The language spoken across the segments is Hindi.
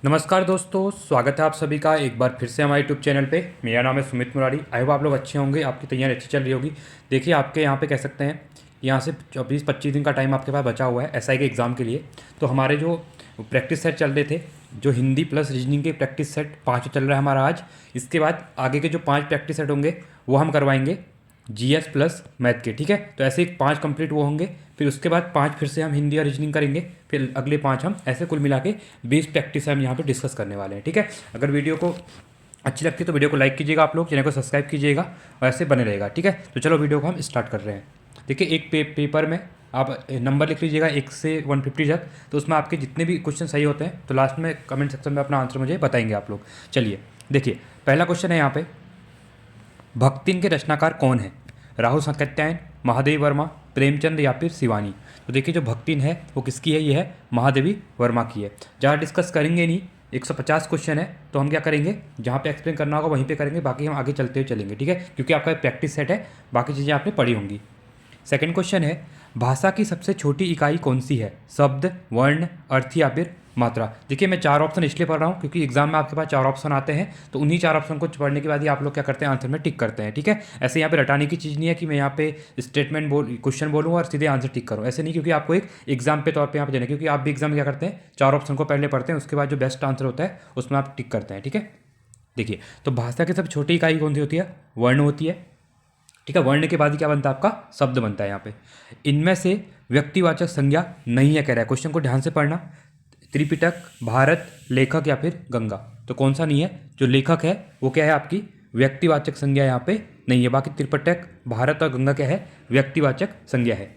नमस्कार दोस्तों, स्वागत है आप सभी का एक बार फिर से हमारे यूट्यूब चैनल पे। मेरा नाम है सुमित मुरारी। आई होप आप लोग अच्छे होंगे, आपकी तैयारी अच्छी चल रही होगी। देखिए, आपके यहाँ पे कह सकते हैं, यहाँ से 24-25 दिन का टाइम आपके पास बचा हुआ है एसआई के एग्ज़ाम के लिए। तो हमारे जो प्रैक्टिस सेट चल रहे थे, जो हिंदी प्लस रीजनिंग के प्रैक्टिस सेट 5 चल रहा है हमारा आज। इसके बाद आगे के जो 5 प्रैक्टिस सेट होंगे वो हम करवाएंगे जीएस प्लस मैथ के। ठीक है, तो ऐसे 5 कंप्लीट वो होंगे। फिर उसके बाद 5 फिर से हम हिंदी और रीजनिंग करेंगे। फिर अगले 5 हम ऐसे कुल मिला के 20 प्रैक्टिस हम यहाँ पे डिस्कस करने वाले हैं। ठीक है, अगर वीडियो को अच्छी लगती है तो वीडियो को लाइक कीजिएगा, आप लोग चैनल को सब्सक्राइब कीजिएगा और ऐसे बने रहेगा। ठीक है, तो चलो वीडियो को हम स्टार्ट कर रहे हैं। देखिए, एक पेपर में आप नंबर लिख लीजिएगा 1 से 150 तक। तो उसमें आपके जितने भी क्वेश्चन सही होते हैं तो लास्ट में कमेंट सेक्शन में अपना आंसर मुझे बताएंगे आप लोग। चलिए देखिए, पहला क्वेश्चन है यहाँ पे, भक्तिन के रचनाकार कौन है? राहुल सातत्यायन, महादेवी वर्मा, प्रेमचंद या फिर शिवानी। तो देखिए, जो भक्तिन है वो किसकी है? ये है महादेवी वर्मा की है। ज़्यादा डिस्कस करेंगे नहीं, 150 क्वेश्चन है तो हम क्या करेंगे, जहाँ पे एक्सप्लेन करना होगा वहीं पे करेंगे, बाकी हम आगे चलते हुए चलेंगे। ठीक है, क्योंकि आपका प्रैक्टिस सेट है, बाकी चीज़ें आपने पढ़ी होंगी। सेकंड क्वेश्चन है, भाषा की सबसे छोटी इकाई कौन सी है? शब्द, वर्ण, अर्थ या फिर मात्रा। देखिए, मैं 4 ऑप्शन इसलिए पढ़ रहा हूँ क्योंकि एग्जाम में आपके पास 4 ऑप्शन आते हैं, तो उन्हीं 4 ऑप्शन को पढ़ने के बाद ही आप लोग क्या करते हैं, आंसर में टिक करते हैं। ठीक है, ऐसे यहाँ पे रटाने की चीज़ नहीं है कि मैं यहाँ पे स्टेटमेंट क्वेश्चन बोलूँ और सीधे आंसर टिक करूँ, ऐसे नहीं, क्योंकि आपको एक एग्जाम पे तौर पर यहाँ पे देना है। क्योंकि आप भी एग्जाम में क्या करते हैं, 4 ऑप्शन को पहले पढ़ते हैं, उसके बाद जो बेस्ट आंसर होता है उसमें आप टिक करते हैं। ठीक है, देखिए, तो भाषा की सबसे छोटी इकाई कौन सी होती है? वर्ण होती है। ठीक है, वर्ण के बाद ही क्या बनता है आपका? शब्द बनता है यहाँ पे। इनमें से व्यक्तिवाचक संज्ञा नहीं है कह रहा है, क्वेश्चन को ध्यान से पढ़ना। त्रिपिटक, भारत, लेखक या फिर गंगा। तो कौन सा नहीं है? जो लेखक है वो क्या है आपकी? व्यक्तिवाचक संज्ञा यहाँ पे नहीं है। बाकी त्रिपिटक, भारत और गंगा क्या है? व्यक्तिवाचक संज्ञा है।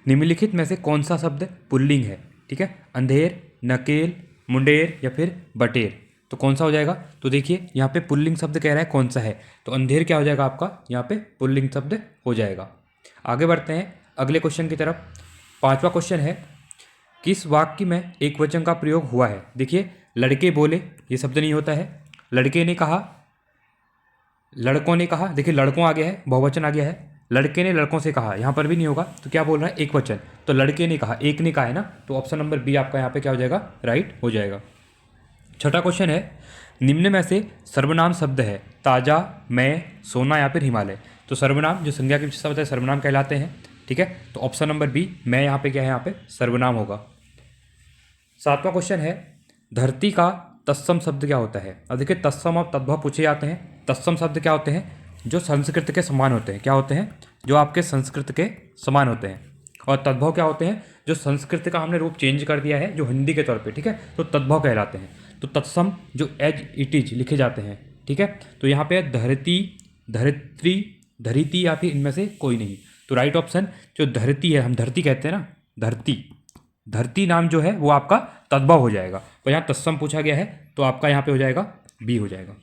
निम्नलिखित में से कौन सा शब्द पुल्लिंग है? ठीक है, अंधेर, नकेल, मुंडेर या फिर बटेर। तो कौन सा हो जाएगा? तो देखिए, यहाँ पे पुल्लिंग शब्द कह रहा है कौन सा है, तो अंधेर क्या हो जाएगा आपका? यहाँ पे पुल्लिंग शब्द हो जाएगा। आगे बढ़ते हैं अगले क्वेश्चन की तरफ। 5वां क्वेश्चन है, किस वाक्य में एक वचन का प्रयोग हुआ है? देखिए, लड़के बोले, ये शब्द नहीं होता है। लड़के ने कहा, लड़कों ने कहा। देखिए, लड़कों आ गया है, बहुवचन आ गया है। लड़के ने लड़कों से कहा, यहाँ पर भी नहीं होगा, तो क्या बोल रहा है? एक वचन। तो लड़के ने कहा, एक ने कहा है ना, तो ऑप्शन नंबर बी आपका यहाँ पे क्या हो जाएगा? राइट हो जाएगा। छठा क्वेश्चन है, निम्न में से सर्वनाम शब्द है ताजा, मैं, सोना या फिर हिमालय। तो सर्वनाम जो संज्ञा के शब्द है सर्वनाम कहलाते हैं। ठीक है, तो ऑप्शन नंबर बी, मैं, यहाँ पे क्या है? यहाँ पे सर्वनाम होगा। 7वां क्वेश्चन है, धरती का तत्सम शब्द क्या होता है? अब देखिए, तत्सम और तद्भव पूछे जाते हैं। तत्सम शब्द क्या होते हैं? जो संस्कृत के समान होते हैं। क्या होते हैं? जो आपके संस्कृत के समान होते हैं। और तद्भव क्या होते हैं? जो संस्कृत का हमने रूप चेंज कर दिया है, जो हिंदी के तौर पे। ठीक है, तो तद्भव कहलाते हैं। तो तत्सम जो एज इट इज लिखे जाते हैं। ठीक है, तो यहाँ पे धरती, धरित्री, धरिती या फिर इनमें से कोई नहीं। तो राइट ऑप्शन जो धरती है, हम धरती कहते हैं ना, धरती, धरती नाम जो है वो आपका तद्भव हो जाएगा। तो यहाँ तत्सम पूछा गया है, तो आपका यहाँ पे हो जाएगा बी हो जाएगा।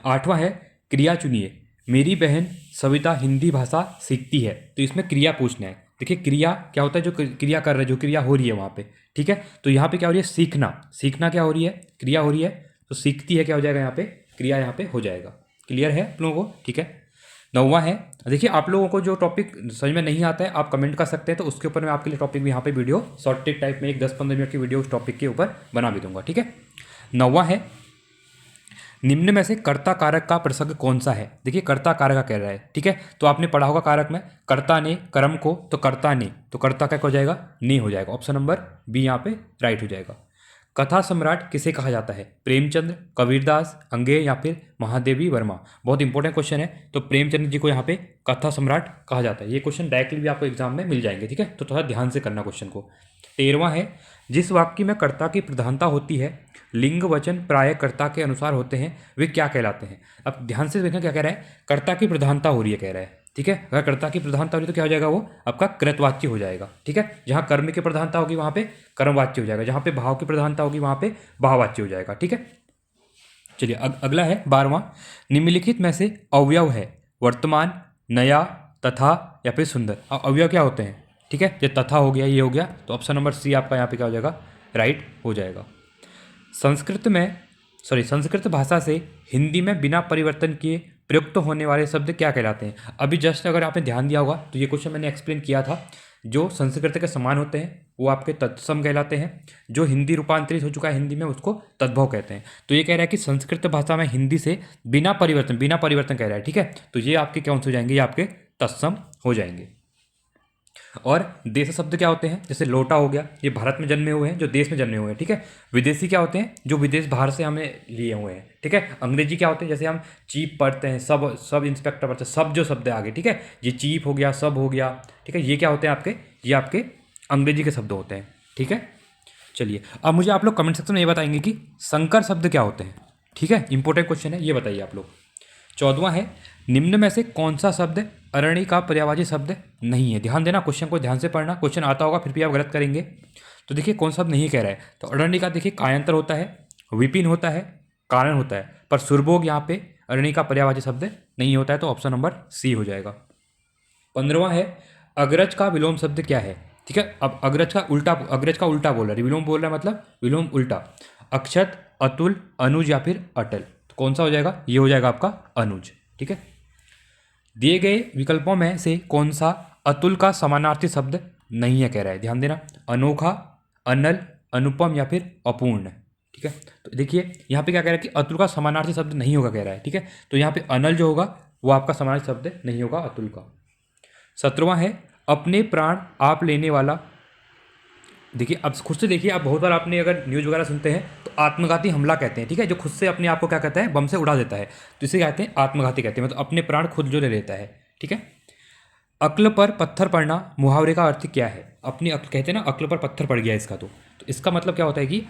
8वां है, क्रिया चुनिए। मेरी बहन सविता हिंदी भाषा सीखती है। तो इसमें क्रिया पूछना है। देखिए, क्रिया क्या होता है? जो क्रिया कर रहे हैं, जो क्रिया हो रही है वहाँ पे। ठीक है, तो यहाँ पे क्या हो रही है? सीखना। सीखना क्या हो रही है? क्रिया हो रही है, तो सीखती है क्या हो जाएगा? यहाँ पे क्रिया यहाँ पे हो जाएगा। क्लियर है आप लोगों को? ठीक है। 9वां है, देखिए, आप लोगों को जो टॉपिक समझ में नहीं आता है आप कमेंट कर सकते हैं, तो उसके ऊपर मैं आपके लिए टॉपिक भी यहाँ पे वीडियो शॉर्ट टाइप में एक 10-15 मिनट की वीडियो उस टॉपिक के ऊपर बना भी दूंगा। ठीक है। 9वां है, निम्न में से कर्ता कारक का प्रसंग कौन सा है? देखिए, कर्ता कारक का कह रहा है। ठीक है, तो आपने पढ़ा होगा कारक में, कर्ता ने कर्म को, तो कर्ता ने, तो कर्ता क्या हो जाएगा? ने हो जाएगा। ऑप्शन नंबर बी यहाँ पे राइट हो जाएगा। कथा सम्राट किसे कहा जाता है? प्रेमचंद्र, कबीरदास, अंगे या फिर महादेवी वर्मा। बहुत इंपॉर्टेंट क्वेश्चन है। तो प्रेमचंद्र जी को यहाँ पे कथा सम्राट कहा जाता है। ये क्वेश्चन डायरेक्टली भी आपको एग्जाम में मिल जाएंगे। ठीक है, तो थोड़ा ध्यान से करना क्वेश्चन को। 13वां है, जिस वाक्य में कर्ता की प्रधानता होती है, लिंग वचन प्राय कर्ता के अनुसार होते हैं, वे क्या कहलाते हैं? अब ध्यान से देखना क्या कह रहा है, कर्ता की प्रधानता हो रही है कह रहा है। ठीक है, अगर कर्ता की प्रधानता हो रही है तो क्या हो जाएगा? वो आपका कृतवाच्य हो जाएगा। ठीक है, जहाँ कर्म की प्रधानता होगी वहाँ पे कर्मवाच्य हो जाएगा, जहाँ पे भाव की प्रधानता होगी वहाँ पे भाववाच्य हो जाएगा। ठीक है, चलिए अगला है 12वां, निम्नलिखित में से अवयव है वर्तमान, नया, तथा या फिर सुंदर। अब अवयव क्या होते हैं? ठीक है, ये तथा हो गया, ये हो गया, तो ऑप्शन नंबर सी आपका यहाँ पे क्या हो जाएगा? राइट हो जाएगा। संस्कृत भाषा से हिंदी में बिना परिवर्तन किए प्रयुक्त होने वाले शब्द क्या कहलाते हैं? अभी जस्ट अगर आपने ध्यान दिया होगा तो ये क्वेश्चन मैंने एक्सप्लेन किया था। जो संस्कृत के समान होते हैं वो आपके तत्सम कहलाते हैं। जो हिंदी रूपांतरित हो चुका है हिंदी में उसको तद्भव कहते हैं। तो ये कह रहा है कि संस्कृत भाषा में हिंदी से बिना परिवर्तन कह रहा है, ठीक है। तो ये आपके कौन से हो जाएंगे, ये आपके तत्सम हो जाएंगे। और देश शब्द क्या होते हैं, जैसे लोटा हो गया, ये भारत में जन्मे हुए हैं, जो देश में जन्मे हुए हैं, ठीक है। विदेशी क्या होते हैं, जो विदेश बाहर से हमें लिए हुए हैं, ठीक है। अंग्रेजी क्या होते हैं, जैसे हम चीफ पढ़ते हैं, सब इंस्पेक्टर पढ़ते हैं, सब जो शब्द है आगे, ठीक है। ये चीफ हो गया, सब हो गया, ठीक है। ये क्या होते हैं आपके, ये आपके अंग्रेजी के शब्द होते हैं, ठीक है। चलिए अब मुझे आप लोग कमेंट सेक्शन में ये बताएंगे कि संकर शब्द क्या होते हैं, ठीक है। इंपॉर्टेंट क्वेश्चन है, ये बताइए आप लोग। 14वां है, निम्न में से कौन सा शब्द अरणी का पर्यायवाची शब्द नहीं है। ध्यान देना, क्वेश्चन को ध्यान से पढ़ना, क्वेश्चन आता होगा फिर भी आप गलत करेंगे। तो देखिए कौन सा शब्द नहीं कह रहा है, तो अरणी का देखिए कायांतर होता है, विपिन होता है, कारण होता है, पर सुरभोग यहाँ पे अरणी का पर्यायवाची शब्द नहीं होता है, तो ऑप्शन नंबर सी हो जाएगा। 15वां है, अग्रज का विलोम शब्द क्या है, ठीक है। अब अग्रज का उल्टा बोल रहा है, विलोम बोल रहा है मतलब विलोम उल्टा। अक्षत, अतुल, अनुज या फिर अटल, तो कौन सा हो जाएगा, ये हो जाएगा आपका अनुज, ठीक है। दिए गए विकल्पों में से कौन सा अतुल का समानार्थी शब्द नहीं है कह रहा है, ध्यान देना। अनोखा, अनल, अनुपम या फिर अपूर्ण, ठीक है। तो देखिए यहाँ पे क्या कह रहा है कि अतुल का समानार्थी शब्द नहीं होगा कह रहा है, ठीक है। तो यहाँ पे अनल जो होगा वो आपका समानार्थी शब्द नहीं होगा अतुल का। 17वां है, अपने प्राण आप लेने वाला। देखिए अब खुद से देखिए, आप बहुत बार आपने अगर न्यूज़ वगैरह सुनते हैं तो आत्मघाती हमला कहते हैं, ठीक है। जो खुद से अपने आप को क्या कहता है, बम से उड़ा देता है, तो इसे कहते हैं आत्मघाती कहते हैं, मतलब अपने प्राण खुद जो ले लेता है, ठीक है। अक्ल पर पत्थर पड़ना मुहावरे का अर्थ क्या है, अपनी अक्ल कहते हैं ना, अक्ल पर पत्थर पड़ गया इसका, तो इसका मतलब क्या होता है कि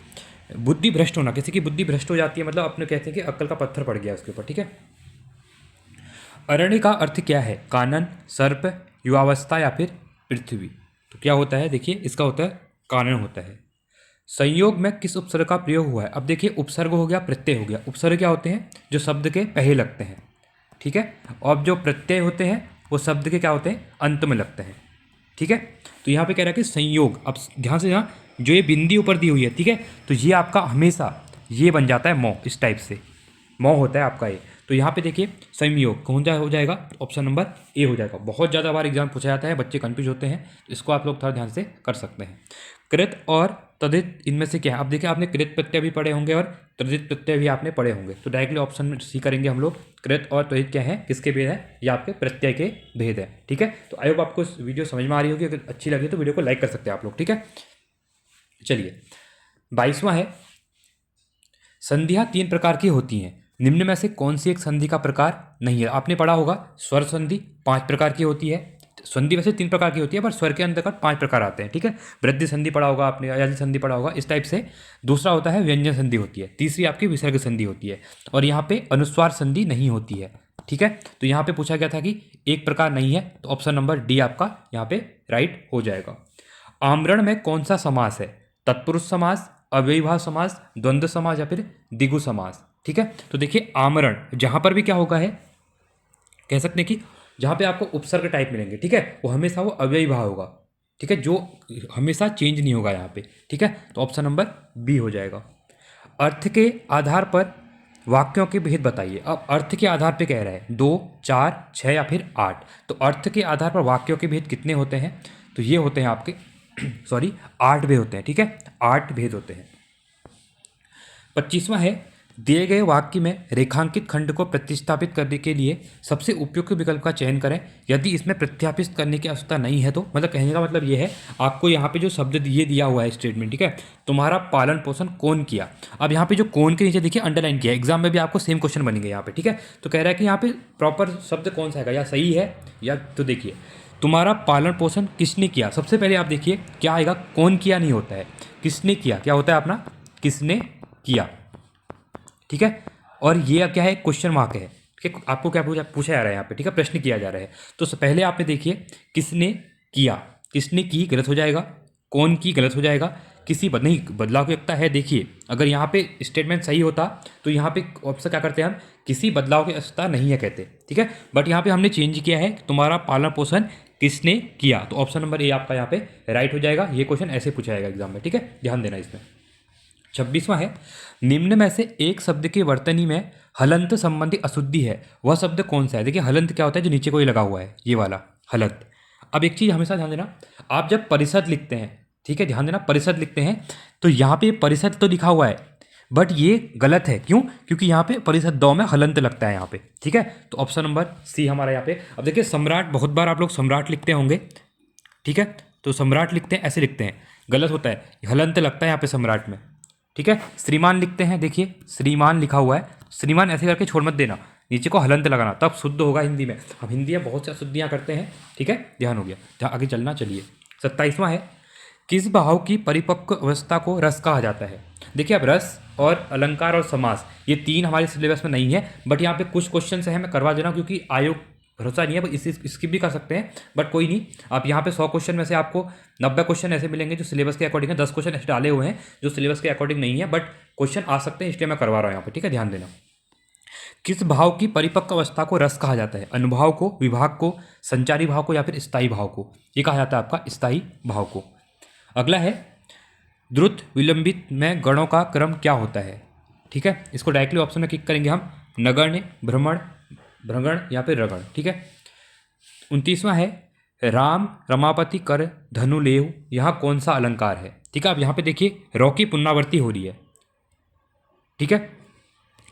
बुद्धि भ्रष्ट होना, किसी की बुद्धि भ्रष्ट हो जाती है, मतलब अपने कहते हैं कि अक्ल का पत्थर पड़ गया उसके ऊपर, ठीक है। अरण्य का अर्थ क्या है, कानन, सर्प, युवावस्था या फिर पृथ्वी, तो क्या होता है, देखिए इसका होता है कानन होता है। संयोग में किस उपसर्ग का प्रयोग हुआ है, अब देखिए उपसर्ग हो गया, प्रत्यय हो गया। उपसर्ग क्या होते हैं, जो शब्द के पहले लगते हैं, ठीक है। और जो प्रत्यय होते हैं वो शब्द के क्या होते हैं, अंत में लगते हैं, ठीक है। तो यहाँ पे कह रहा है कि संयोग, अब ध्यान से, यहाँ जो ये बिंदी ऊपर दी हुई है, ठीक है, तो ये आपका हमेशा ये बन जाता है मौ, इस टाइप से मौ होता है आपका ये। तो यहाँ पे देखिए संयोग कौन सा हो जाएगा, ऑप्शन नंबर ए हो जाएगा। बहुत ज़्यादा बार एग्जाम पूछा जाता है, बच्चे कंफ्यूज होते हैं, तो इसको आप लोग थोड़ा ध्यान से कर सकते हैं। कृत और तदित इनमें से क्या है, अब देखिए आपने कृत प्रत्यय भी पढ़े होंगे और तदित प्रत्यय भी आपने पढ़े होंगे, तो डायरेक्टली ऑप्शन में सी करेंगे हम लोग। कृत और तदित क्या है, किसके भेद है, ये आपके प्रत्यय के भेद है, ठीक है। तो आई होप आपको इस वीडियो समझ में आ रही होगी, अगर अच्छी लगी तो वीडियो को लाइक कर सकते हैं आप लोग, ठीक है। चलिए 22वां है, संधियाँ 3 प्रकार की होती हैं, निम्न में से कौन सी एक संधि का प्रकार नहीं है। आपने पढ़ा होगा स्वर संधि 5 प्रकार की होती है, संधि वैसे 3 प्रकार की होती है पर स्वर के अंतर्गत 5 प्रकार आते हैं, ठीक है। वृद्धि संधि पढ़ा होगा आपने, अयाजी संधि पढ़ा होगा, इस टाइप से। दूसरा होता है व्यंजन संधि होती है, तीसरी आपकी विसर्ग संधि होती है, और यहाँ पे अनुस्वार संधि नहीं होती है, ठीक है। तो यहाँ पे पूछा गया था कि एक प्रकार नहीं है, तो ऑप्शन नंबर डी आपका यहाँ पे राइट हो जाएगा। आमरण में कौन सा समास है, तत्पुरुष समास, अव्ययीभाव समास, द्वंद्व समास या फिर द्विगु समास, ठीक है। तो देखिए आमरण जहाँ पर भी क्या होगा है, कह सकते हैं कि जहाँ पे आपको उपसर्ग टाइप मिलेंगे, ठीक है, वो हमेशा वो अव्ययीभाव होगा, ठीक है, जो हमेशा चेंज नहीं होगा यहाँ पे, ठीक है। तो ऑप्शन नंबर बी हो जाएगा। अर्थ के आधार पर वाक्यों के भेद बताइए। अब अर्थ के आधार पे कह रहा है 2, 4, 6 या फिर 8, तो अर्थ के आधार पर वाक्यों के भेद कितने होते हैं, तो ये होते हैं आपके सॉरी 8 भेद होते हैं, ठीक है, 8 भेद होते हैं। 25वां है, दिए गए वाक्य में रेखांकित खंड को प्रतिस्थापित करने के लिए सबसे उपयुक्त विकल्प का चयन करें, यदि इसमें प्रत्यापित करने की आवश्यकता नहीं है तो। मतलब कहने का मतलब ये है, आपको यहाँ पे जो शब्द ये दिया हुआ है स्टेटमेंट, ठीक है, तुम्हारा पालन पोषण कौन किया। अब यहाँ पे जो कौन के नीचे देखिए अंडरलाइन किया, एग्जाम में भी आपको सेम क्वेश्चन बनेंगे यहाँ पे, ठीक है। तो कह रहा है कि यहाँ पे प्रॉपर शब्द कौन सा है, या सही है या, तो देखिए तुम्हारा पालन पोषण किसने किया। सबसे पहले आप देखिए क्या आएगा, कौन किया नहीं होता है, किसने किया क्या होता है अपना, किसने किया, ठीक है। और ये क्या है, क्वेश्चन मार्क है, ठीक है। आपको क्या पूछा जा रहा है यहाँ पे, ठीक है, प्रश्न किया जा रहा है। तो पहले आपने देखिए किसने किया, किसने की गलत हो जाएगा, कौन की गलत हो जाएगा, किसी नहीं बदलाव की आवश्यकता है। देखिए अगर यहाँ पे स्टेटमेंट सही होता तो यहाँ पे ऑप्शन क्या करते हैं हम, किसी बदलाव की आवश्यकता नहीं है कहते, ठीक है। बट यहाँ पे हमने चेंज किया है, तुम्हारा पालन पोषण किसने किया, तो ऑप्शन नंबर ए आपका यहाँ पे राइट हो जाएगा। ये क्वेश्चन ऐसे पूछा जाएगा एग्जाम में, ठीक है, ध्यान देना इसमें। 26वां है, निम्न में से एक शब्द के वर्तनी में हलंत संबंधी अशुद्धि है, वह शब्द कौन सा है। देखिए हलंत क्या होता है, जो नीचे कोई लगा हुआ है, ये वाला हलंत। अब एक चीज़ हमेशा ध्यान देना, आप जब परिषद लिखते हैं ठीक है, ध्यान देना, परिषद लिखते हैं तो यहाँ पे परिषद तो लिखा हुआ है बट ये गलत है। क्यों? क्योंकि यहाँ पे परिषद दौ में हलंत लगता है यहाँ पे। ठीक है, तो ऑप्शन नंबर सी हमारा यहाँ पे। अब देखिए सम्राट, बहुत बार आप लोग सम्राट लिखते होंगे। ठीक है, तो सम्राट लिखते हैं, ऐसे लिखते हैं, गलत होता है, हलंत लगता है यहाँ पे सम्राट में। ठीक है, श्रीमान लिखते हैं, देखिए श्रीमान लिखा हुआ है, श्रीमान ऐसे करके छोड़ मत देना, नीचे को हलंत लगाना, तब शुद्ध होगा हिंदी में। हम हिंदी में बहुत सी अशुद्धियाँ करते हैं। ठीक है, ध्यान हो गया, आगे चलना। चलिए 27वां है, किस भाव की परिपक्व अवस्था को रस कहा जाता है? देखिए अब रस और अलंकार और समास ये तीन हमारे सिलेबस में नहीं है, बट यहाँ पे कुछ क्वेश्चन है, मैं करवा दे रहा हूँ क्योंकि आयोग भरोसा नहीं है, इसकी भी कर सकते हैं, बट कोई नहीं। आप यहाँ पे 100 क्वेश्चन में से आपको 90 क्वेश्चन ऐसे मिलेंगे जो सिलेबस के अकॉर्डिंग है, 10 क्वेश्चन ऐसे डाले हुए हैं जो सिलेबस के अकॉर्डिंग नहीं है, बट क्वेश्चन आ सकते हैं, इसलिए मैं करवा रहा हूँ यहाँ पे। ठीक है, ध्यान देना। किस भाव की परिपक्व अवस्था को रस कहा जाता है? अनुभाव को, विभाग को, संचारी भाव को या फिर स्थायी भाव को? ये कहा जाता है आपका स्थायी भाव को। अगला है, द्रुत विलंबित में गणों का क्रम क्या होता है? ठीक है, इसको डायरेक्टली ऑप्शन में क्लिक करेंगे हम, नगण्य, भ्रमण, भ्रगण या फिर रगण। ठीक है, 29वां है, राम रमापति कर धनु लेव, यहाँ कौन सा अलंकार है? ठीक है, अब यहाँ पे देखिए रौ की पुनरावृत्ति हो रही है। ठीक है,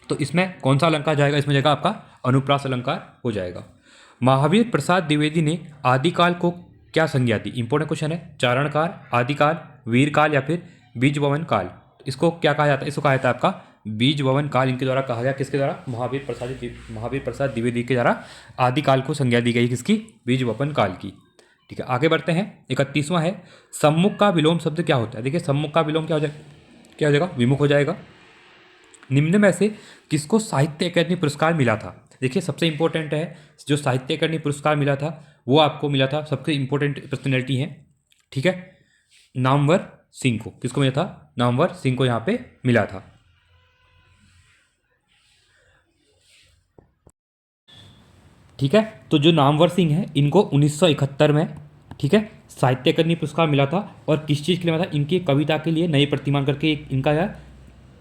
तो इसमें कौन सा अलंकार जाएगा? इसमें जाएगा आपका अनुप्रास अलंकार हो जाएगा। महावीर प्रसाद द्विवेदी ने आदिकाल को क्या संज्ञा दी? इंपॉर्टेंट क्वेश्चन है। चारणकाल, आदिकाल, वीरकाल या फिर बीजभवन काल? तो इसको क्या कहा जाता है? इसको कहा जाता है आपका बीजभवन काल। इनके द्वारा कहा गया, किसके द्वारा? महावीर प्रसाद द्विवेदी के द्वारा आदिकाल को संज्ञा दी गई, किसकी? बीजभवन काल की। ठीक है, आगे बढ़ते हैं। 31वां है, सम्मुख का विलोम शब्द क्या होता है? देखिए सम्मुख का विलोम क्या हो जाएगा? विमुख हो जाएगा। निम्न में से किसको साहित्य अकादमी पुरस्कार मिला था? देखिए सबसे इंपॉर्टेंट है, जो साहित्य अकादमी पुरस्कार मिला था वो आपको मिला था, सबसे इंपॉर्टेंट पर्सनैलिटी है। ठीक है, नामवर सिंह को। किसको मिला था? नामवर सिंह को यहाँ पे मिला था। ठीक है, तो जो नामवर सिंह है इनको 1971 में, ठीक है, साहित्य अकादमी पुरस्कार मिला था। और किस चीज़ के लिए मिला था? इनकी कविता के लिए नए प्रतिमान करके एक इनका यार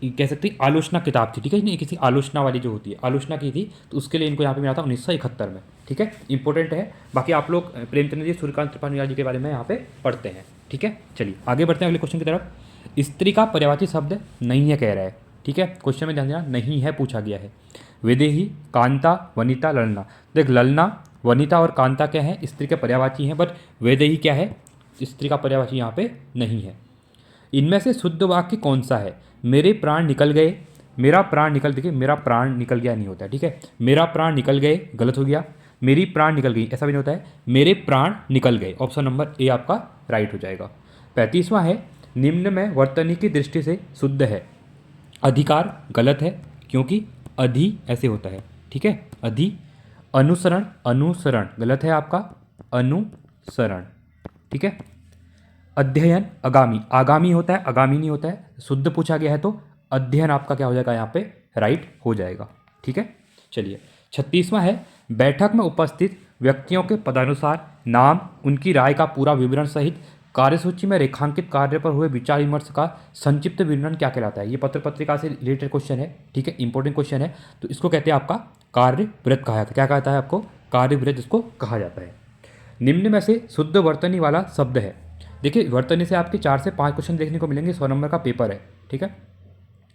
कह सकते हैं आलोचना किताब थी। ठीक है, नहीं किसी आलोचना वाली जो होती है, आलोचना की थी, तो उसके लिए इनको यहाँ पे मिला था 1971 में। ठीक है, इंपॉर्टेंट है। बाकी आप लोग प्रेमचंद्र जी, सूर्यकांत त्रिपाठी जी के बारे में यहाँ पे पढ़ते हैं। ठीक है, चलिए आगे बढ़ते हैं अगले क्वेश्चन की तरफ। स्त्री का पर्यायवाची शब्द नहीं है कह रहा है। ठीक है, क्वेश्चन में ध्यान देना, नहीं है पूछा गया है। विदेही, कांता, वनिता, ललना। देख ललना, वनिता और कांता क्या है? स्त्री के पर्यायवाची हैं, बट वैदेही क्या है? स्त्री का पर्यायवाची यहाँ पे नहीं है। इनमें से शुद्ध वाक्य कौन सा है? मेरे प्राण निकल गए, मेरा प्राण निकल, देखिए मेरा प्राण निकल गया नहीं होता है। ठीक है, मेरा प्राण निकल गए गलत हो गया, मेरी प्राण निकल गई ऐसा भी नहीं होता है, मेरे प्राण निकल गए। ऑप्शन नंबर ए आपका राइट हो जाएगा। 35वां है, निम्न में वर्तनी की दृष्टि से शुद्ध है। अधिकार गलत है क्योंकि अधि ऐसे होता है। ठीक है, अधि। अनुसरण, अनुसरण गलत है आपका, अनुसरण। ठीक है, अध्ययन आगामी, आगामी होता है, आगामी नहीं होता है। शुद्ध पूछा गया है तो अध्ययन आपका क्या हो जाएगा? यहाँ पे राइट हो जाएगा। ठीक है, चलिए 36वां है, बैठक में उपस्थित व्यक्तियों के पदानुसार नाम, उनकी राय का पूरा विवरण सहित कार्यसूची में रेखांकित कार्य पर हुए विचार विमर्श का संक्षिप्त विवरण क्या कहलाता है? ये पत्र पत्रिका से रिलेटेड क्वेश्चन है। ठीक है, इंपॉर्टेंट क्वेश्चन है, तो इसको कहते हैं आपका कार्यवृत्त कहा जाता है। क्या कहता है आपको? कार्यवृत्त इसको कहा जाता है। निम्न में से शुद्ध वर्तनी वाला शब्द है। देखिए वर्तनी से आपके 4 से 5 क्वेश्चन देखने को मिलेंगे, 100 नंबर का पेपर है। ठीक है,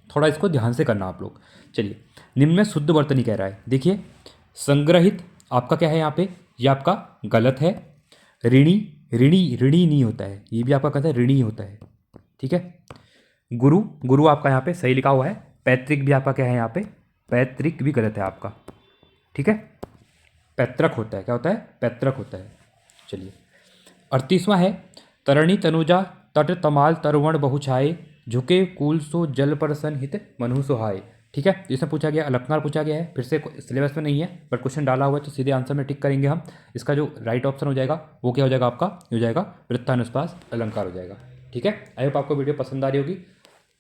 थोड़ा इसको ध्यान से करना आप लोग। चलिए, निम्न में शुद्ध वर्तनी कह रहा है। देखिए संग्रहित आपका क्या है यहाँ पे? ये आपका गलत है। ऋणी, ऋणी, ऋणी नहीं होता है, ये भी आपका कहता है ऋणी होता है। ठीक है, गुरु, गुरु आपका यहाँ पे सही लिखा हुआ है। पैतृक भी आपका क्या है यहाँ पे? पैतृक भी गलत है आपका। ठीक है, पैतृक होता है, क्या होता है? पैतृक होता है। चलिए 38वां है, तरणी तनुजा तट तमाल तरुवण बहुछाए, झुके कूल सो जल पर सन हित मनु सुहाए। ठीक है, इसमें पूछा गया अलंकार पूछा गया है, फिर से सिलेबस में नहीं है बट क्वेश्चन डाला हुआ है, तो सीधे आंसर में टिक करेंगे हम। इसका जो राइट ऑप्शन हो जाएगा वो क्या हो जाएगा आपका? हो जाएगा वृत्तानुस्पास अलंकार हो जाएगा। ठीक है, आई होप आपको वीडियो पसंद आ रही होगी।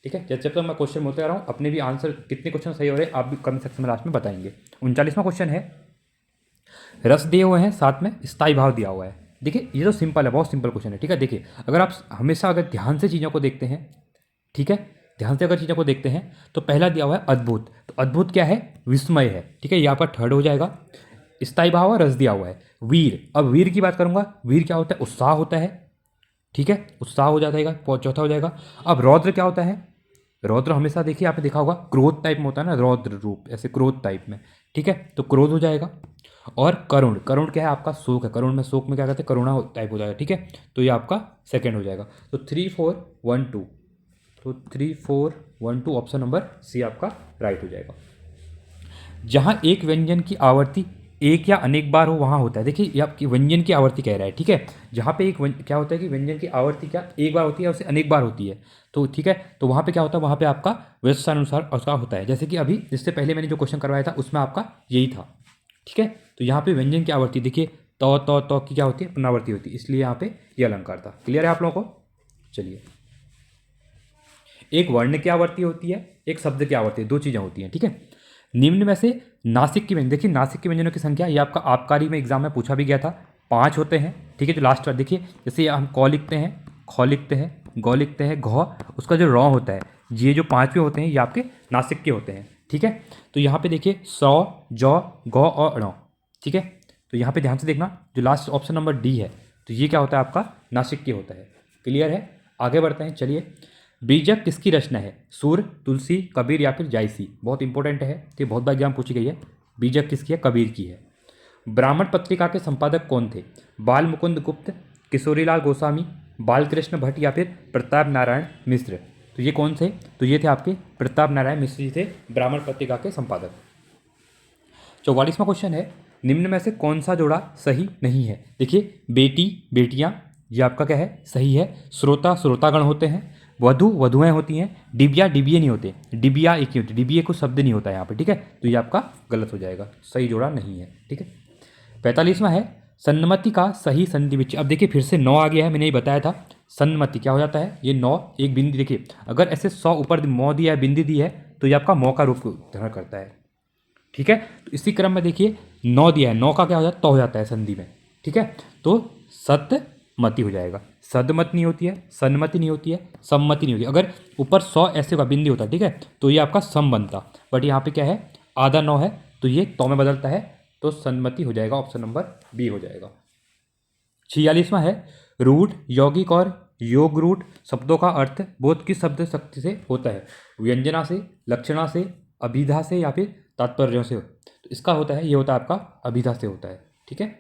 ठीक है, जब तक मैं क्वेश्चन बोलते आ रहा हूँ, अपने भी आंसर कितने क्वेश्चन सही हो रहे हैं आप भी कमेंट सेक्शन में लास्ट में बताएंगे। 39वां क्वेश्चन है, रस दिए हुए हैं, साथ में स्थायी भाव दिया हुआ है। देखिए ये तो सिंपल है, बहुत सिंपल क्वेश्चन है। ठीक है, देखिए अगर आप हमेशा अगर ध्यान से चीज़ों को देखते हैं, ठीक है, ध्यान से अगर चीज़ों को देखते हैं तो पहला दिया हुआ है अद्भुत, तो अद्भुत क्या है? विस्मय है। ठीक है, ये आपका थर्ड हो जाएगा। स्थायी भाव रस दिया हुआ है वीर। अब वीर की बात करूंगा, वीर क्या होता है? उत्साह होता है। ठीक है, उत्साह हो जाएगा, चौथा हो जाएगा। अब रौद्र क्या होता है? रौद्र हमेशा देखिए आपने देखा होगा क्रोध टाइप में होता है ना, रौद्र रूप ऐसे क्रोध टाइप में, ठीक है, तो क्रोध हो जाएगा। और करुण, करुण क्या है आपका? शोक है, करुण में शोक में क्या कहते हैं? करुणा टाइप हो जाएगा, ठीक है, तो ये आपका सेकंड हो जाएगा। तो 3 4 1 2, तो 3 4 1 2 ऑप्शन नंबर सी आपका राइट हो जाएगा। जहाँ एक व्यंजन की आवर्ती एक या अनेक बार हो वहाँ होता है। देखिए ये आपकी व्यंजन की आवर्ती कह रहा है, ठीक है, जहाँ पे क्या होता है कि व्यंजन की आवर्ती क्या एक बार होती है, उससे अनेक बार होती है, तो ठीक है, तो वहाँ पे क्या होता है? वहाँ पे आपका व्यवस्थानुसार उसका होता है। जैसे कि अभी जिससे पहले मैंने जो क्वेश्चन करवाया था उसमें आपका यही था, ठीक है, तो यहाँ पे व्यंजन की आवर्ती देखिए तो की क्या होती है? पुनरावर्ती होती है, इसलिए यहाँ पे ये अलंकार था। क्लियर है आप लोगों को? चलिए, एक वर्ण की आवर्ती होती है, एक शब्द की आवर्ती, दो चीज़ें होती हैं, ठीक है। निम्न में से नासिक की व्यंजन, देखिए नासिक के व्यंजनों की संख्या ये आपका आबकारी में एग्जाम में पूछा भी गया था, 5 होते हैं, ठीक है। जो लास्ट वाला देखिए, जैसे हम क लिखते हैं, ख लिखते हैं, ग लिखते हैं, घ, उसका जो रौ होता है, ये जो 5 होते हैं ये आपके नासिक के होते हैं, ठीक है। तो यहाँ पे देखिए सौ, जौ, गौ और ण, ठीक है। तो यहाँ पे ध्यान से देखना, जो लास्ट ऑप्शन नंबर डी है, तो ये क्या होता है आपका? नासिक के होता है। क्लियर है? आगे बढ़ते हैं, चलिए। बीजक किसकी रचना है? सूर, तुलसी, कबीर या फिर जायसी? बहुत इंपॉर्टेंट है, तो बहुत बार एग्जाम पूछी गई है। बीजक किसकी है? कबीर की है। ब्राह्मण पत्रिका के संपादक कौन थे? बाल मुकुंद गुप्त, किशोरीलाल गोस्वामी, बालकृष्ण भट्ट या फिर प्रताप नारायण मिश्र? तो ये कौन थे? तो ये थे आपके प्रताप नारायण मिश्र जी थे ब्राह्मण पत्रिका के संपादक। 44वां क्वेश्चन है, निम्न में से कौन सा जोड़ा सही नहीं है? देखिए बेटी, बेटियां, ये आपका क्या है? सही है। श्रोता, श्रोतागण होते हैं। वधु, वधुएं होती हैं। डिबिया, डिबिये नहीं होते। डिबिया एक ही होती है, डिबिये को शब्द नहीं होता है यहाँ पे, ठीक है, तो ये आपका गलत हो जाएगा, सही जोड़ा नहीं है, ठीक है। 45वां है, सन्मति का सही संधि विच्छेद। अब देखिए फिर से 9 आ गया है, मैंने ये बताया था। सन्मति क्या हो जाता है? ये 9 एक बिंदी, देखिए अगर ऐसे 100 ऊपर मौ दिया है, बिंदी दी है, तो ये आपका मौ का रूप धारण करता है, ठीक है। तो इसी क्रम में देखिए 9 दिया है, 9 का क्या हो जाता है? तो हो जाता है संधि में, ठीक है, तो सतमति हो जाएगा। सदमत नहीं होती है, सन्मति नहीं होती है, सम्मति नहीं होती। अगर ऊपर 100 ऐसे का बिंदी होता है, ठीक है, तो ये आपका सम बनता, बट यहाँ पे क्या है? आधा 9 है, तो ये तो में बदलता है, तो सन्मति हो जाएगा, ऑप्शन नंबर बी हो जाएगा। 46वां है, रूढ़, यौगिक और योग रूढ़ शब्दों का अर्थ बोध किस शब्द शक्ति से होता है? व्यंजना से, लक्षणा से, अभिधा से या फिर तात्पर्यों से? तो इसका होता है, ये होता है आपका अभिधा से होता है, ठीक है।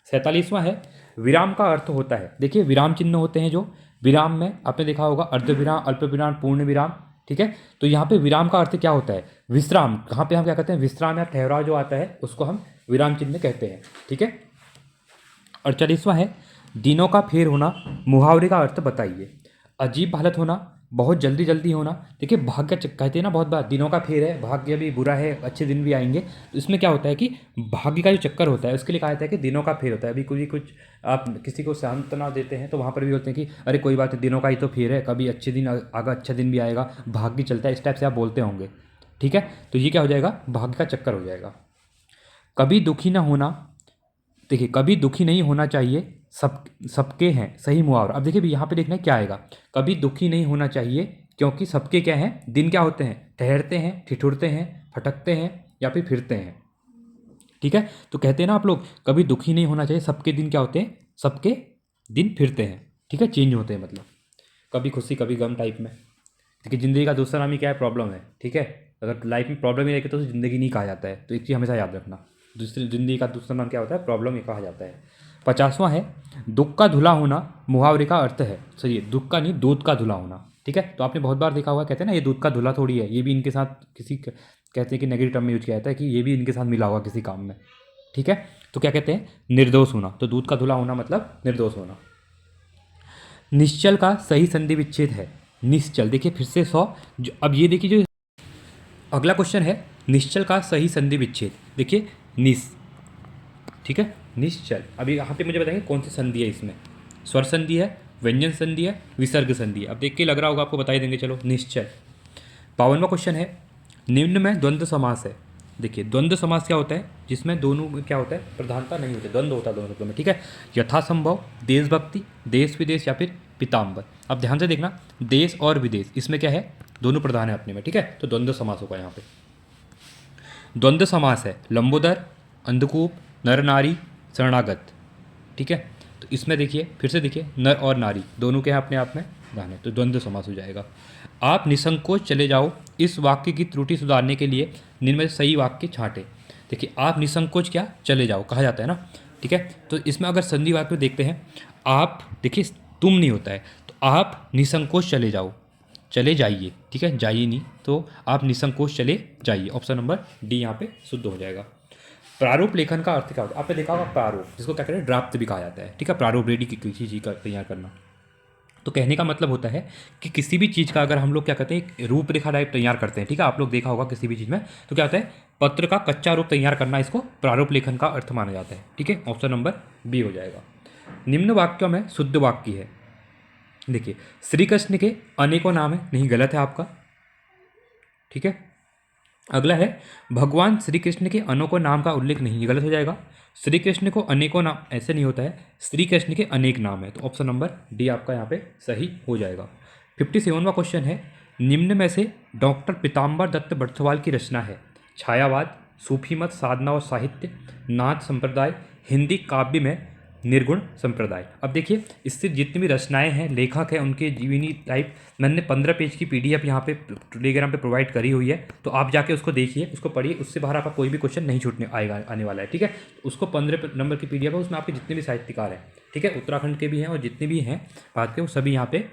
47वां है, विराम का अर्थ होता है। देखिए विराम चिन्ह होते हैं, जो विराम में आपने देखा होगा अर्ध विराम, अल्प विराम, पूर्ण विराम, ठीक है। तो यहाँ पे विराम का अर्थ क्या होता है? विश्राम। कहाँ पे हम क्या कहते हैं? विश्राम या ठहराव जो आता है उसको हम विराम चिन्ह कहते हैं, ठीक है। 48वां है, दिनों का फेर होना, मुहावरे का अर्थ बताइए। अजीब हालत होना, बहुत जल्दी जल्दी होना। देखिए भाग्य कहते हैं ना, बहुत बार दिनों का फेर है, भाग्य भी बुरा है, अच्छे दिन भी आएंगे, तो इसमें क्या होता है कि भाग्य का जो चक्कर होता है उसके लिए कहा जाता है कि दिनों का फेर होता है। अभी कोई कुछ आप किसी को सांत्वना देते हैं तो वहाँ पर भी बोलते हैं कि अरे कोई बात है, दिनों का ही तो फेर है, कभी अच्छे दिन आगा, अच्छा दिन भी आएगा, भाग्य चलता है, इस टाइप से आप बोलते होंगे, ठीक है। तो ये क्या हो जाएगा? भाग्य का चक्कर हो जाएगा। कभी दुखी ना होना, देखिए कभी दुखी नहीं होना चाहिए, सबके हैं सही मुहावरा। अब देखिए यहाँ पे देखना है क्या आएगा। कभी दुखी नहीं होना चाहिए क्योंकि सबके क्या हैं? दिन क्या होते हैं? ठहरते हैं, ठिठुरते हैं, फटकते हैं या फिर फिरते हैं, ठीक है। तो कहते हैं ना आप लोग, कभी दुखी नहीं होना चाहिए, सबके दिन क्या होते हैं? सबके दिन फिरते हैं, ठीक है, चेंज होते हैं, मतलब कभी खुशी कभी गम टाइप में। देखिए ज़िंदगी का दूसरा नाम ही क्या है? प्रॉब्लम है, ठीक है। अगर लाइफ में प्रॉब्लम ही रहेगी तो ज़िंदगी नहीं कहा जाता है, तो एक चीज़ हमेशा याद रखना, दूसरी ज़िंदगी का दूसरा नाम क्या होता है? प्रॉब्लम ही कहा जाता है। 50वां है, दुख का धुला होना, मुहावरे का अर्थ है, सही है, दुख का नहीं, दूध का धुला होना, ठीक है। तो आपने बहुत बार देखा होगा, कहते हैं ना ये दूध का धुला थोड़ी है, ये भी इनके साथ किसी कहते हैं कि नेगेटिव टर्म में यूज किया जाता है कि ये भी इनके साथ मिला हुआ किसी काम में, ठीक है। तो क्या कहते हैं? निर्दोष होना। तो दूध का धुला होना मतलब निर्दोष होना। निश्चल का सही संधि विच्छेद है, निश्चल। देखिए फिर से 100, अब ये देखिए जो अगला क्वेश्चन है, निश्चल का सही संधि विच्छेद। देखिए ठीक है, निश्चल। अभी यहाँ पे मुझे बताएंगे कौन सी संधि है इसमें? स्वर संधि है, व्यंजन संधि है, विसर्ग संधि है। अब देख के लग रहा होगा आपको, बता ही देंगे, चलो निश्चल। 52वां क्वेश्चन है, निम्न में द्वंद्व समास है। देखिए द्वंद्व समास क्या होता है? जिसमें दोनों में क्या होता है? प्रधानता नहीं होती, द्वंद्व होता है दोनों शब्दों में, ठीक है। यथासंभव, देशभक्ति, देश विदेश या फिर पीताम्बर। अब ध्यान से देखना, देश और विदेश इसमें क्या है? दोनों प्रधान है अपने में, ठीक है, तो द्वंद्व समास होगा यहाँ पे। द्वंद्व समास है लंबोदर, अंधकूप, नर नारी, शरणागत, ठीक है। तो इसमें देखिए फिर से देखिए नर और नारी दोनों के हैं अपने आप में गाने, तो द्वंद्व समास हो जाएगा। आप निसंकोच चले जाओ, इस वाक्य की त्रुटि सुधारने के लिए निम्न में सही वाक्य छांटे। देखिए आप निसंकोच क्या चले जाओ कहा जाता है ना, ठीक है। तो इसमें अगर संधि वाक्य देखते हैं, आप देखिए तुम नहीं होता है, तो आप निसंकोच चले जाओ, चले जाइए, ठीक है, जाइए नहीं, तो आप निसंकोच चले जाइए। ऑप्शन नंबर डी यहाँ पे शुद्ध हो जाएगा। प्रारूप लेखन का अर्थ क्या होता है, आपने देखा होगा प्रारूप, जिसको क्या कहते हैं ड्राफ्ट भी कहा जाता है, ठीक है। प्रारूप रेडी की किसी चीज़ का तैयार करना, तो कहने का मतलब होता है कि किसी भी चीज़ का अगर हम लोग क्या कहते हैं एक रूपरेखा टाइप तैयार करते हैं, ठीक है, आप लोग देखा होगा किसी भी चीज़ में, तो क्या होता है पत्र का कच्चा रूप तैयार करना, इसको प्रारूप लेखन का अर्थ माना जाता है, ठीक है। ऑप्शन नंबर बी हो जाएगा। निम्न वाक्यों में शुद्ध वाक्य है, देखिए श्री कृष्ण के अनेकों नाम है, नहीं गलत है आपका, ठीक है। अगला है भगवान श्री कृष्ण के अनेकों नाम का उल्लेख नहीं, ये गलत हो जाएगा। श्री कृष्ण को अनेकों नाम ऐसे नहीं होता है, श्री कृष्ण के अनेक नाम है, तो ऑप्शन नंबर डी आपका यहाँ पे सही हो जाएगा। 57वां क्वेश्चन है, निम्न में से डॉक्टर पीताम्बर दत्त बर्थवाल की रचना है छायावाद, सूफी मत, साधना और साहित्य, नाथ संप्रदाय, हिंदी काव्य में निर्गुण संप्रदाय। अब देखिए इससे जितनी भी रचनाएं हैं, लेखक हैं, उनके जीवनी टाइप मैंने 15 पेज की पीडीएफ यहाँ पे टेलीग्राम पे प्रोवाइड करी हुई है, तो आप जाके उसको देखिए, उसको पढ़िए, उससे बाहर आपका कोई भी क्वेश्चन नहीं छूटने आएगा आने वाला है, ठीक है। उसको 15 नंबर की पीडीएफ है, उसमें आपके जितने भी साहित्यकार हैं, ठीक है, उत्तराखंड के भी हैं और जितने भी हैं भारत के, वो सभी यहाँ पे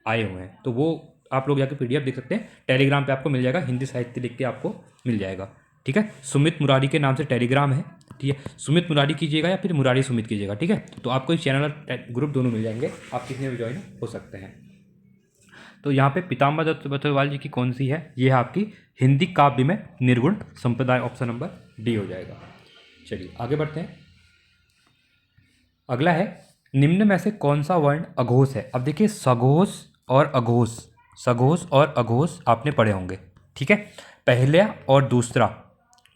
आए हुए हैं, तो वो आप लोग जाके पीडीएफ देख सकते हैं, टेलीग्राम पर आपको मिल जाएगा, हिंदी साहित्य लिख के आपको मिल जाएगा, ठीक है। सुमित मुरारी के नाम से टेलीग्राम है, ठीक है, सुमित मुरारी कीजिएगा या फिर मुरारी सुमित कीजिएगा, ठीक है, तो आपको इस चैनल और ग्रुप दोनों मिल जाएंगे, आप किसी में भी ज्वाइन हो सकते हैं। तो यहाँ पे पीताम्बर दत्त बर्थवाल जी की कौन सी है, ये है आपकी हिंदी काव्य में निर्गुण संप्रदाय, ऑप्शन नंबर डी हो जाएगा। चलिए आगे बढ़ते हैं। अगला है निम्न में से कौन सा वर्ण अघोष है। अब देखिए सघोष और अघोष, सघोष और अघोष आपने पढ़े होंगे, ठीक है। पहला और दूसरा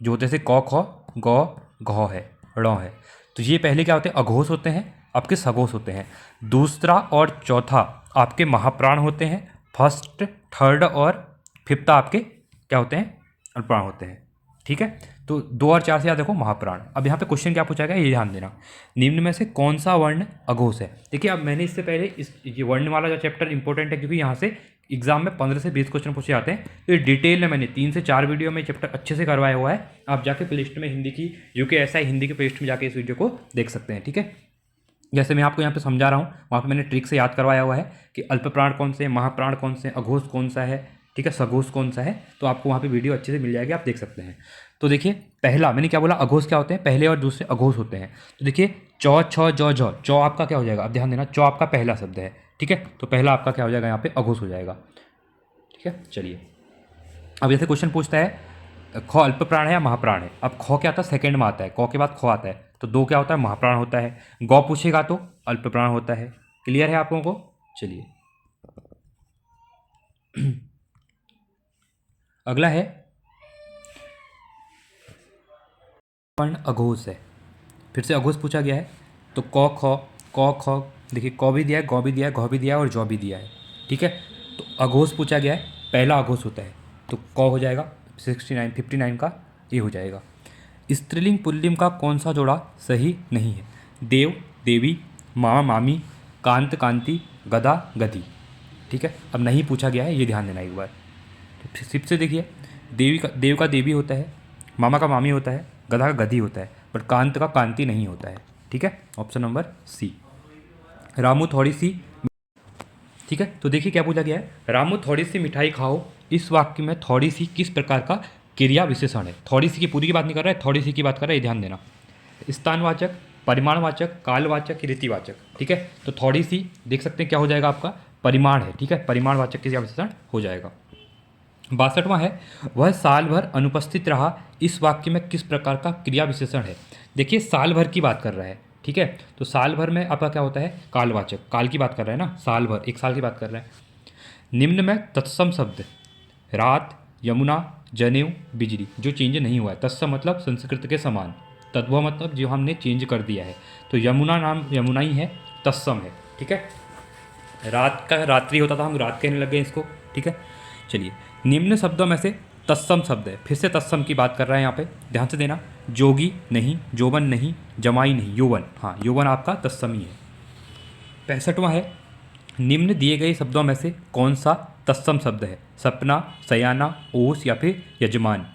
जो होते से क ख ग घ है, ड़ है, तो ये पहले क्या होते हैं अघोष होते हैं, आपके सघोष होते हैं। दूसरा और चौथा आपके महाप्राण होते हैं, फर्स्ट थर्ड और फिफ्थ आपके क्या होते हैं अल्पप्राण होते हैं, ठीक है। तो 2 और 4 से याद रखो महाप्राण। अब यहाँ पे क्वेश्चन क्या पूछा गया ये ध्यान देना, निम्न में से कौन सा वर्ण अघोष है। देखिए अब मैंने इससे पहले ये वर्ण वाला जो चैप्टर इंपॉर्टेंट है, क्योंकि यहाँ से एग्जाम में 15 से 20 क्वेश्चन पूछे जाते हैं, तो ये डिटेल में मैंने 3 से 4 वीडियो में चैप्टर अच्छे से करवाया हुआ है। आप जाके प्लेलिस्ट में हिंदी की UKSI हिंदी के प्लेलिस्ट में जाके इस वीडियो को देख सकते हैं, ठीक है। जैसे मैं आपको यहाँ पे समझा रहा हूँ, वहाँ पे मैंने ट्रिक से याद करवाया हुआ है कि अल्पप्राण कौन से हैं, महाप्राण कौन से हैं, अघोष कौन सा है, ठीक है, सघोष कौन सा है, तो आपको वहाँ पे वीडियो अच्छे से मिल जाएगी, आप देख सकते हैं। तो देखिए पहला मैंने क्या बोला, अघोष क्या होते हैं, पहले और दूसरे अघोष होते हैं। तो देखिए चौ छ जौ झ, चौ आपका क्या हो जाएगा, अब ध्यान देना, चौ आपका पहला शब्द है, ठीक है, तो पहला आपका क्या हो जाएगा यहाँ पे अघोष हो जाएगा, ठीक है। चलिए अब जैसे क्वेश्चन पूछता है ख अल्पप्राण है या महाप्राण है। अब ख क्या आता है सेकंड में आता है, क के बाद ख आता है, तो 2 क्या होता है महाप्राण होता है, गौ पूछेगा तो अल्पप्राण होता है। क्लियर है आप लोगों को। चलिए अगला है वर्ण अघोष है, फिर से अघोष पूछा गया है, तो क ख देखिए क भी दिया है, गौ भी दिया है, घ भी दिया है और जौ भी दिया है, ठीक है। तो अघोष पूछा गया है, पहला अघोष होता है, तो क हो जाएगा, 59 का ए हो जाएगा। स्त्रीलिंग पुल्लिंग का कौन सा जोड़ा सही नहीं है, देव देवी, मामा मामी, कांत कांति, गदा गति, ठीक है। अब नहीं पूछा गया है, ये ध्यान देना एक बार। तो सिर्फ से देखिए देव का देवी होता है, मामा का मामी होता है, गधा का गधी होता है, बट कांत का कांति नहीं होता है, ठीक है, ऑप्शन नंबर सी। रामू थोड़ी सी, ठीक है, तो देखिए क्या पूछा गया है, रामू थोड़ी सी मिठाई खाओ, इस वाक्य में थोड़ी सी किस प्रकार का क्रिया विशेषण है। थोड़ी सी की पूरी की बात नहीं कर रहा है, थोड़ी सी की बात कर रहा है, ये ध्यान देना। स्थानवाचक, परिमाणवाचक, कालवाचक, रीतिवाचक, ठीक है। तो थोड़ी सी देख सकते हैं क्या हो जाएगा आपका परिमाण है, ठीक है, परिमाणवाचक क्रिया विशेषण हो जाएगा। 62वां है वह साल भर अनुपस्थित रहा, इस वाक्य में किस प्रकार का क्रिया विशेषण है। देखिए साल भर की बात कर रहा है, ठीक है, तो साल भर में आपका क्या होता है कालवाचक, काल की बात कर रहा है ना, साल भर 1 साल की बात कर रहा है। निम्न में तत्सम शब्द रात, यमुना, जनेऊ, बिजली जो चेंज नहीं हुआ है, तत्सम मतलब संस्कृत के समान, तद्भव मतलब जो हमने चेंज कर दिया है, तो यमुना नाम यमुना ही है, तत्सम है, ठीक है। रात का रात्रि होता था, हम रात कहने लग गए इसको, ठीक है। चलिए निम्न शब्दों में से तत्सम शब्द है, फिर से तत्सम की बात कर रहा है यहाँ पे, ध्यान से देना। जोगी नहीं, जोवन नहीं, जमाई नहीं, यौवन, हाँ यौवन आपका तत्सम ही है, 65वां है, निम्न दिए गए शब्दों में से कौन सा तत्सम शब्द है? सपना, सयाना, ओस या फिर यजमान।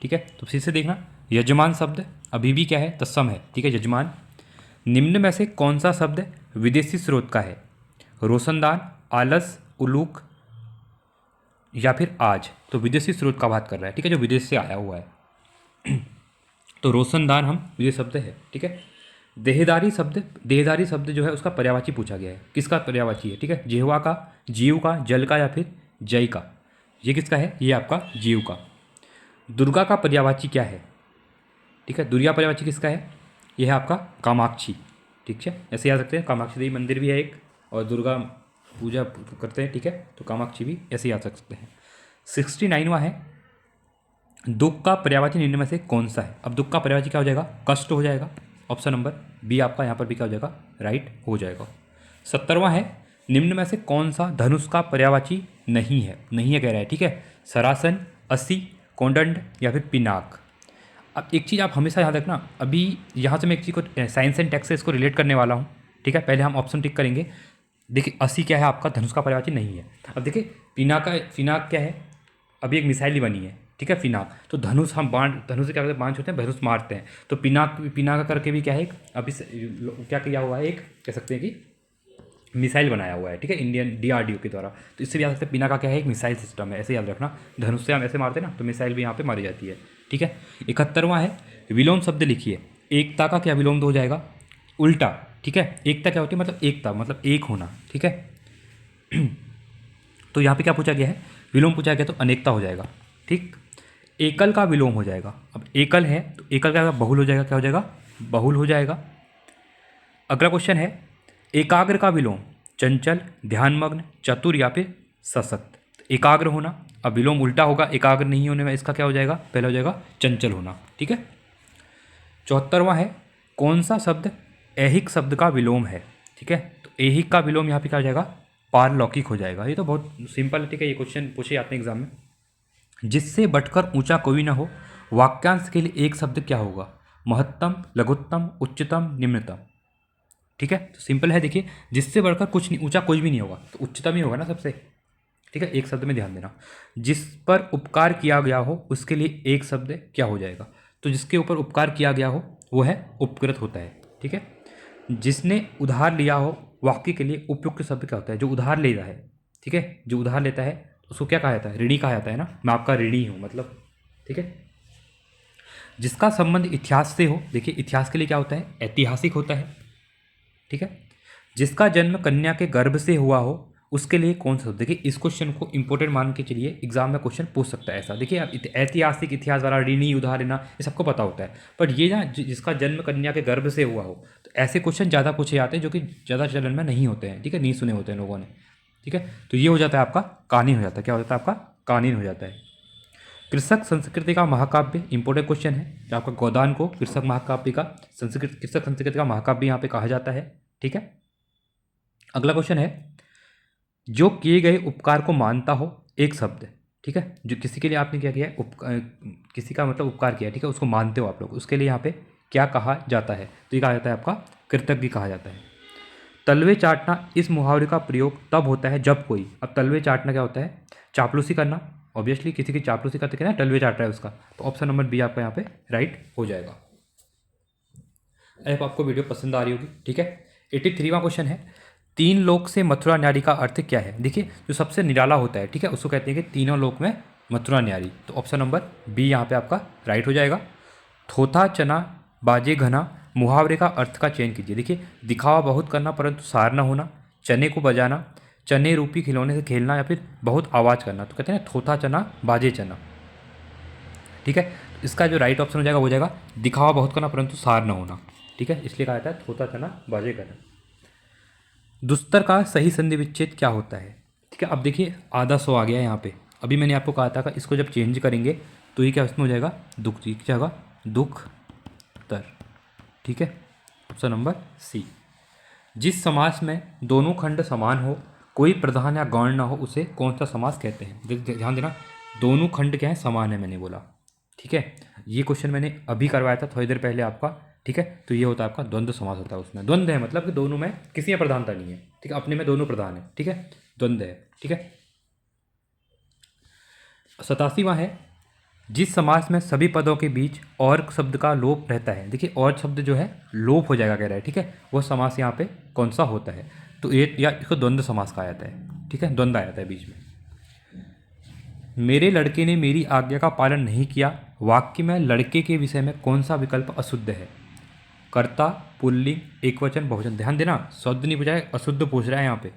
ठीक है, तो फिर से देखना, यजमान शब्द अभी भी क्या है? तत्सम है। ठीक है, यजमान। निम्न में से कौन सा शब्द विदेशी स्रोत का है? रोशनदान, आलस, उलूक या फिर आज। तो विदेशी स्रोत का बात कर रहा है। ठीक है, जो विदेश से आया हुआ है। तो रोशनदान हम विदेशी शब्द है। ठीक है, देहदारी शब्द जो है उसका पर्यायवाची पूछा गया है। किसका पर्यायवाची है? ठीक है, जिह्वा का, जीव का, जल का या फिर जय का। ये किसका है? ये आपका जीव का। दुर्गा का पर्यायवाची क्या है? ठीक है, दुर्गा पर्यायवाची किसका है? यह है आपका कामाक्षी। ठीक है, ऐसे याद रखते हैं, कामाक्षी देवी मंदिर भी है एक, और दुर्गा पूजा करते हैं। ठीक है, तो कामाक्षी भी ऐसे याद रख सकते हैं। 69वां है, दुख का पर्यायवाची निम्न में से कौन सा है? अब दुख का पर्यायवाची क्या हो जाएगा? कष्ट हो जाएगा। ऑप्शन नंबर बी आपका यहाँ पर भी क्या हो जाएगा? राइट हो जाएगा। 70वां है, निम्न में से कौन सा धनुष का पर्यायवाची नहीं है? नहीं है कह रहा है। ठीक है, सरासन, अस्सी, कोंदंड या फिर पिनाक। अब एक चीज़ आप हमेशा याद रखना, अभी यहाँ से मैं एक चीज़ को साइंस एंड टेक्स से इसको रिलेट करने वाला हूँ। ठीक है, पहले हम ऑप्शन टिक करेंगे। देखिए, अस्सी क्या है आपका? धनुष का पर्यायवाची नहीं है। अब देखिए, फिनाक क्या है? अभी एक मिसाइल ही बनी है। ठीक है, फिनाक। तो धनुष हम धनुष से क्या करते हैं? बाण छोड़ते हैं, धनुष मारते हैं। तो पिनाका करके भी क्या है? एक अभी क्या किया हुआ है? एक कह सकते हैं कि मिसाइल बनाया हुआ है। ठीक है, इंडियन DRDO के द्वारा। तो इससे भी याद सकते हैं, पिनाका क्या है? एक मिसाइल सिस्टम है। ऐसे याद रखना, धनुष से हम ऐसे मारते हैं ना, तो मिसाइल भी यहाँ पे मारी जाती है। ठीक है, 71वां है, विलोम शब्द लिखिए। एकता का क्या विलोम हो जाएगा? उल्टा। ठीक है, एकता क्या होती है? मतलब एकता, मतलब एक होना। ठीक है, तो यहाँ पे क्या पूछा गया है? विलोम पूछा गया, तो अनेकता हो जाएगा। ठीक, एकल का विलोम हो जाएगा। अब एकल है तो एकल क्या? बहुल हो जाएगा। क्या हो जाएगा? बहुल हो जाएगा। अगला क्वेश्चन है, एकाग्र का विलोम चंचल, ध्यानमग्न, चतुर या फिर सशक्त। एकाग्र होना, अब विलोम उल्टा होगा, एकाग्र नहीं होने में इसका क्या हो जाएगा? पहला हो जाएगा चंचल होना। ठीक है, 74वां है, कौन सा शब्द ऐहिक शब्द का विलोम है? ठीक है, तो ऐहिक का विलोम यहाँ पे क्या हो जाएगा? पारलौकिक हो जाएगा। ये तो बहुत सिंपल है। ठीक है, ये क्वेश्चन पूछे जाते हैं एग्जाम में। जिससे बढ़कर ऊंचा कोई ना हो, वाक्यांश के लिए एक शब्द क्या होगा? महत्तम, लघुत्तम, उच्चतम, निम्नतम। ठीक है, तो सिंपल है। देखिए, जिससे बढ़कर कुछ नहीं, ऊंचा कुछ भी नहीं होगा, तो उच्चतम ही होगा ना सबसे। ठीक है, एक शब्द में ध्यान देना। जिस पर उपकार किया गया हो उसके लिए एक शब्द क्या हो जाएगा? तो जिसके ऊपर उपकार किया गया हो वो है उपकृत होता है। ठीक है, जिसने उधार लिया हो वाक्य के लिए उपयुक्त शब्द क्या होता है? जो उधार ले रहा है। ठीक है, जो उधार लेता है उसको क्या कहा जाता है? ऋणी कहा जाता है ना, मैं आपका ऋणी हूँ मतलब। ठीक है, जिसका संबंध इतिहास से हो, देखिए इतिहास के लिए क्या होता है? ऐतिहासिक होता है। ठीक है, जिसका जन्म कन्या के गर्भ से हुआ हो उसके लिए कौन सा? देखिए, इस क्वेश्चन को इंपॉर्टेंट मान के चलिए, एग्जाम में क्वेश्चन पूछ सकता है ऐसा। देखिए, आप ऐतिहासिक, इतिहास वाला, ऋणी, उधार लेना, ये सबको पता होता है। पर ये ना, जिसका जन्म कन्या के गर्भ से हुआ हो, तो ऐसे क्वेश्चन ज़्यादा पूछे जाते हैं जो कि ज़्यादा चलन में नहीं होते हैं। ठीक है, नहीं सुने होते हैं लोगों ने। ठीक है, तो ये हो जाता है आपका कानीन हो जाता है। क्या हो जाता है आपका? कानीन हो जाता है। कृषक संस्कृति का महाकाव्य, इंपॉर्टेंट क्वेश्चन है। तो आपका गोदान को कृषक महाकाव्य का कृषक संस्कृति का महाकाव्य यहाँ पे कहा जाता है। ठीक है, अगला क्वेश्चन है, जो किए गए उपकार को मानता हो एक शब्द। ठीक है, जो किसी के लिए आपने क्या किया है? किसी का मतलब उपकार किया है। ठीक है, उसको मानते हो आप लोग, उसके लिए यहाँ पे क्या कहा जाता है? तो ये कहा जाता है आपका कृतज्ञ कहा जाता है। तलवे चाटना, इस मुहावरे का प्रयोग तब होता है जब कोई, अब तलवे चाटना क्या होता है? चापलूसी करना। ऑब्वियसली किसी की चापलूसी करते क्या, तलवे चाट रहा है उसका। तो ऑप्शन नंबर बी आपका यहाँ पे राइट हो जाएगा। अब आपको वीडियो पसंद आ रही होगी। ठीक है, 83वां क्वेश्चन है, तीन लोक से मथुरा न्यारी का अर्थ क्या है? देखिए, जो सबसे निराला होता है, ठीक है, उसको कहते हैं कि तीनों लोक में मथुरा न्यारी। तो ऑप्शन नंबर बी यहाँ पे आपका राइट हो जाएगा। थोथा चना बाजे घना, मुहावरे का अर्थ का चयन कीजिए। देखिए, दिखावा बहुत करना परंतु सार न होना, चने को बजाना, चने रूपी खिलौने से खेलना या फिर बहुत आवाज़ करना। तो कहते हैं थोथा चना बाजे चना। ठीक है, इसका जो राइट ऑप्शन हो जाएगा दिखावा बहुत करना परंतु सार न होना। ठीक है, इसलिए कहा जाता है थोथा चना बाजे करना। दुस्तर का सही संधि विच्छेद क्या होता है? ठीक है, अब देखिए आधा सौ आ गया है यहाँ पे। अभी मैंने आपको कहा था कि इसको जब चेंज करेंगे तो ये क्या इसमें हो जाएगा? दुख, क्या होगा? दुख तर। ठीक है, ऑप्शन नंबर सी। जिस समास में दोनों खंड समान हो, कोई प्रधान या गौण ना हो, उसे कौन सा समास कहते हैं? ध्यान देना, दोनों खंड क्या है? समान है, मैंने बोला। ठीक है, ये क्वेश्चन मैंने अभी करवाया था थोड़ी देर पहले आपका ठीक है। तो ये होता है आपका द्वंद्व समास होता है। उसमें द्वंद्व है मतलब कि दोनों में किसी में प्रधानता नहीं है, ठीक है, अपने में दोनों प्रधान है, ठीक है, द्वंद्व है, ठीक है। 87वां है, जिस समास में सभी पदों के बीच और शब्द का लोप रहता है। देखिए और शब्द जो है लोप हो जाएगा कह रहा है, ठीक है, वो समास यहाँ पे कौन सा होता है, तो ये या इसको द्वंद्व समास कहा जाता है, ठीक है, द्वंद्व आ जाता है बीच में। मेरे लड़के ने मेरी आज्ञा का पालन नहीं किया, वाक्य में लड़के के विषय में कौन सा विकल्प अशुद्ध है? कर्ता, पुल्लिंग, एकवचन, बहुवचन। ध्यान देना शब्द नहीं पूछा है, अशुद्ध पूछ रहा है यहाँ पे,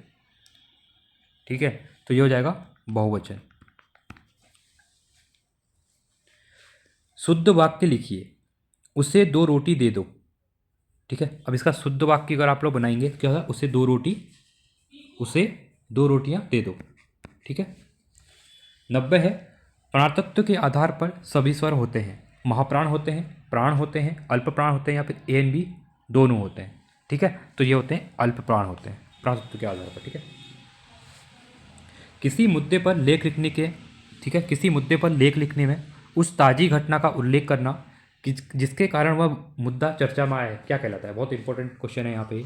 ठीक है, तो ये हो जाएगा बहुवचन। शुद्ध वाक्य लिखिए, उसे 2 रोटी दे दो, ठीक है। अब इसका शुद्ध वाक्य अगर आप लोग बनाएंगे तो क्या होगा, उसे 2 रोटियां दे दो, ठीक है। 90 है, प्राणतत्व के आधार पर सभी स्वर होते हैं, महाप्राण होते हैं, प्राण होते हैं, अल्प प्राण होते हैं, या फिर ए एंड बी दोनों होते हैं, ठीक है, तो ये होते हैं अल्प प्राण होते हैं प्राणतत्व के आधार पर, ठीक है। किसी मुद्दे पर लेख लिखने के, ठीक है, किसी मुद्दे पर लेख लिखने में उस ताजी घटना का उल्लेख करना जिसके कारण वह मुद्दा चर्चा में आया है, क्या कहलाता है? बहुत इंपॉर्टेंट क्वेश्चन है यहाँ पे,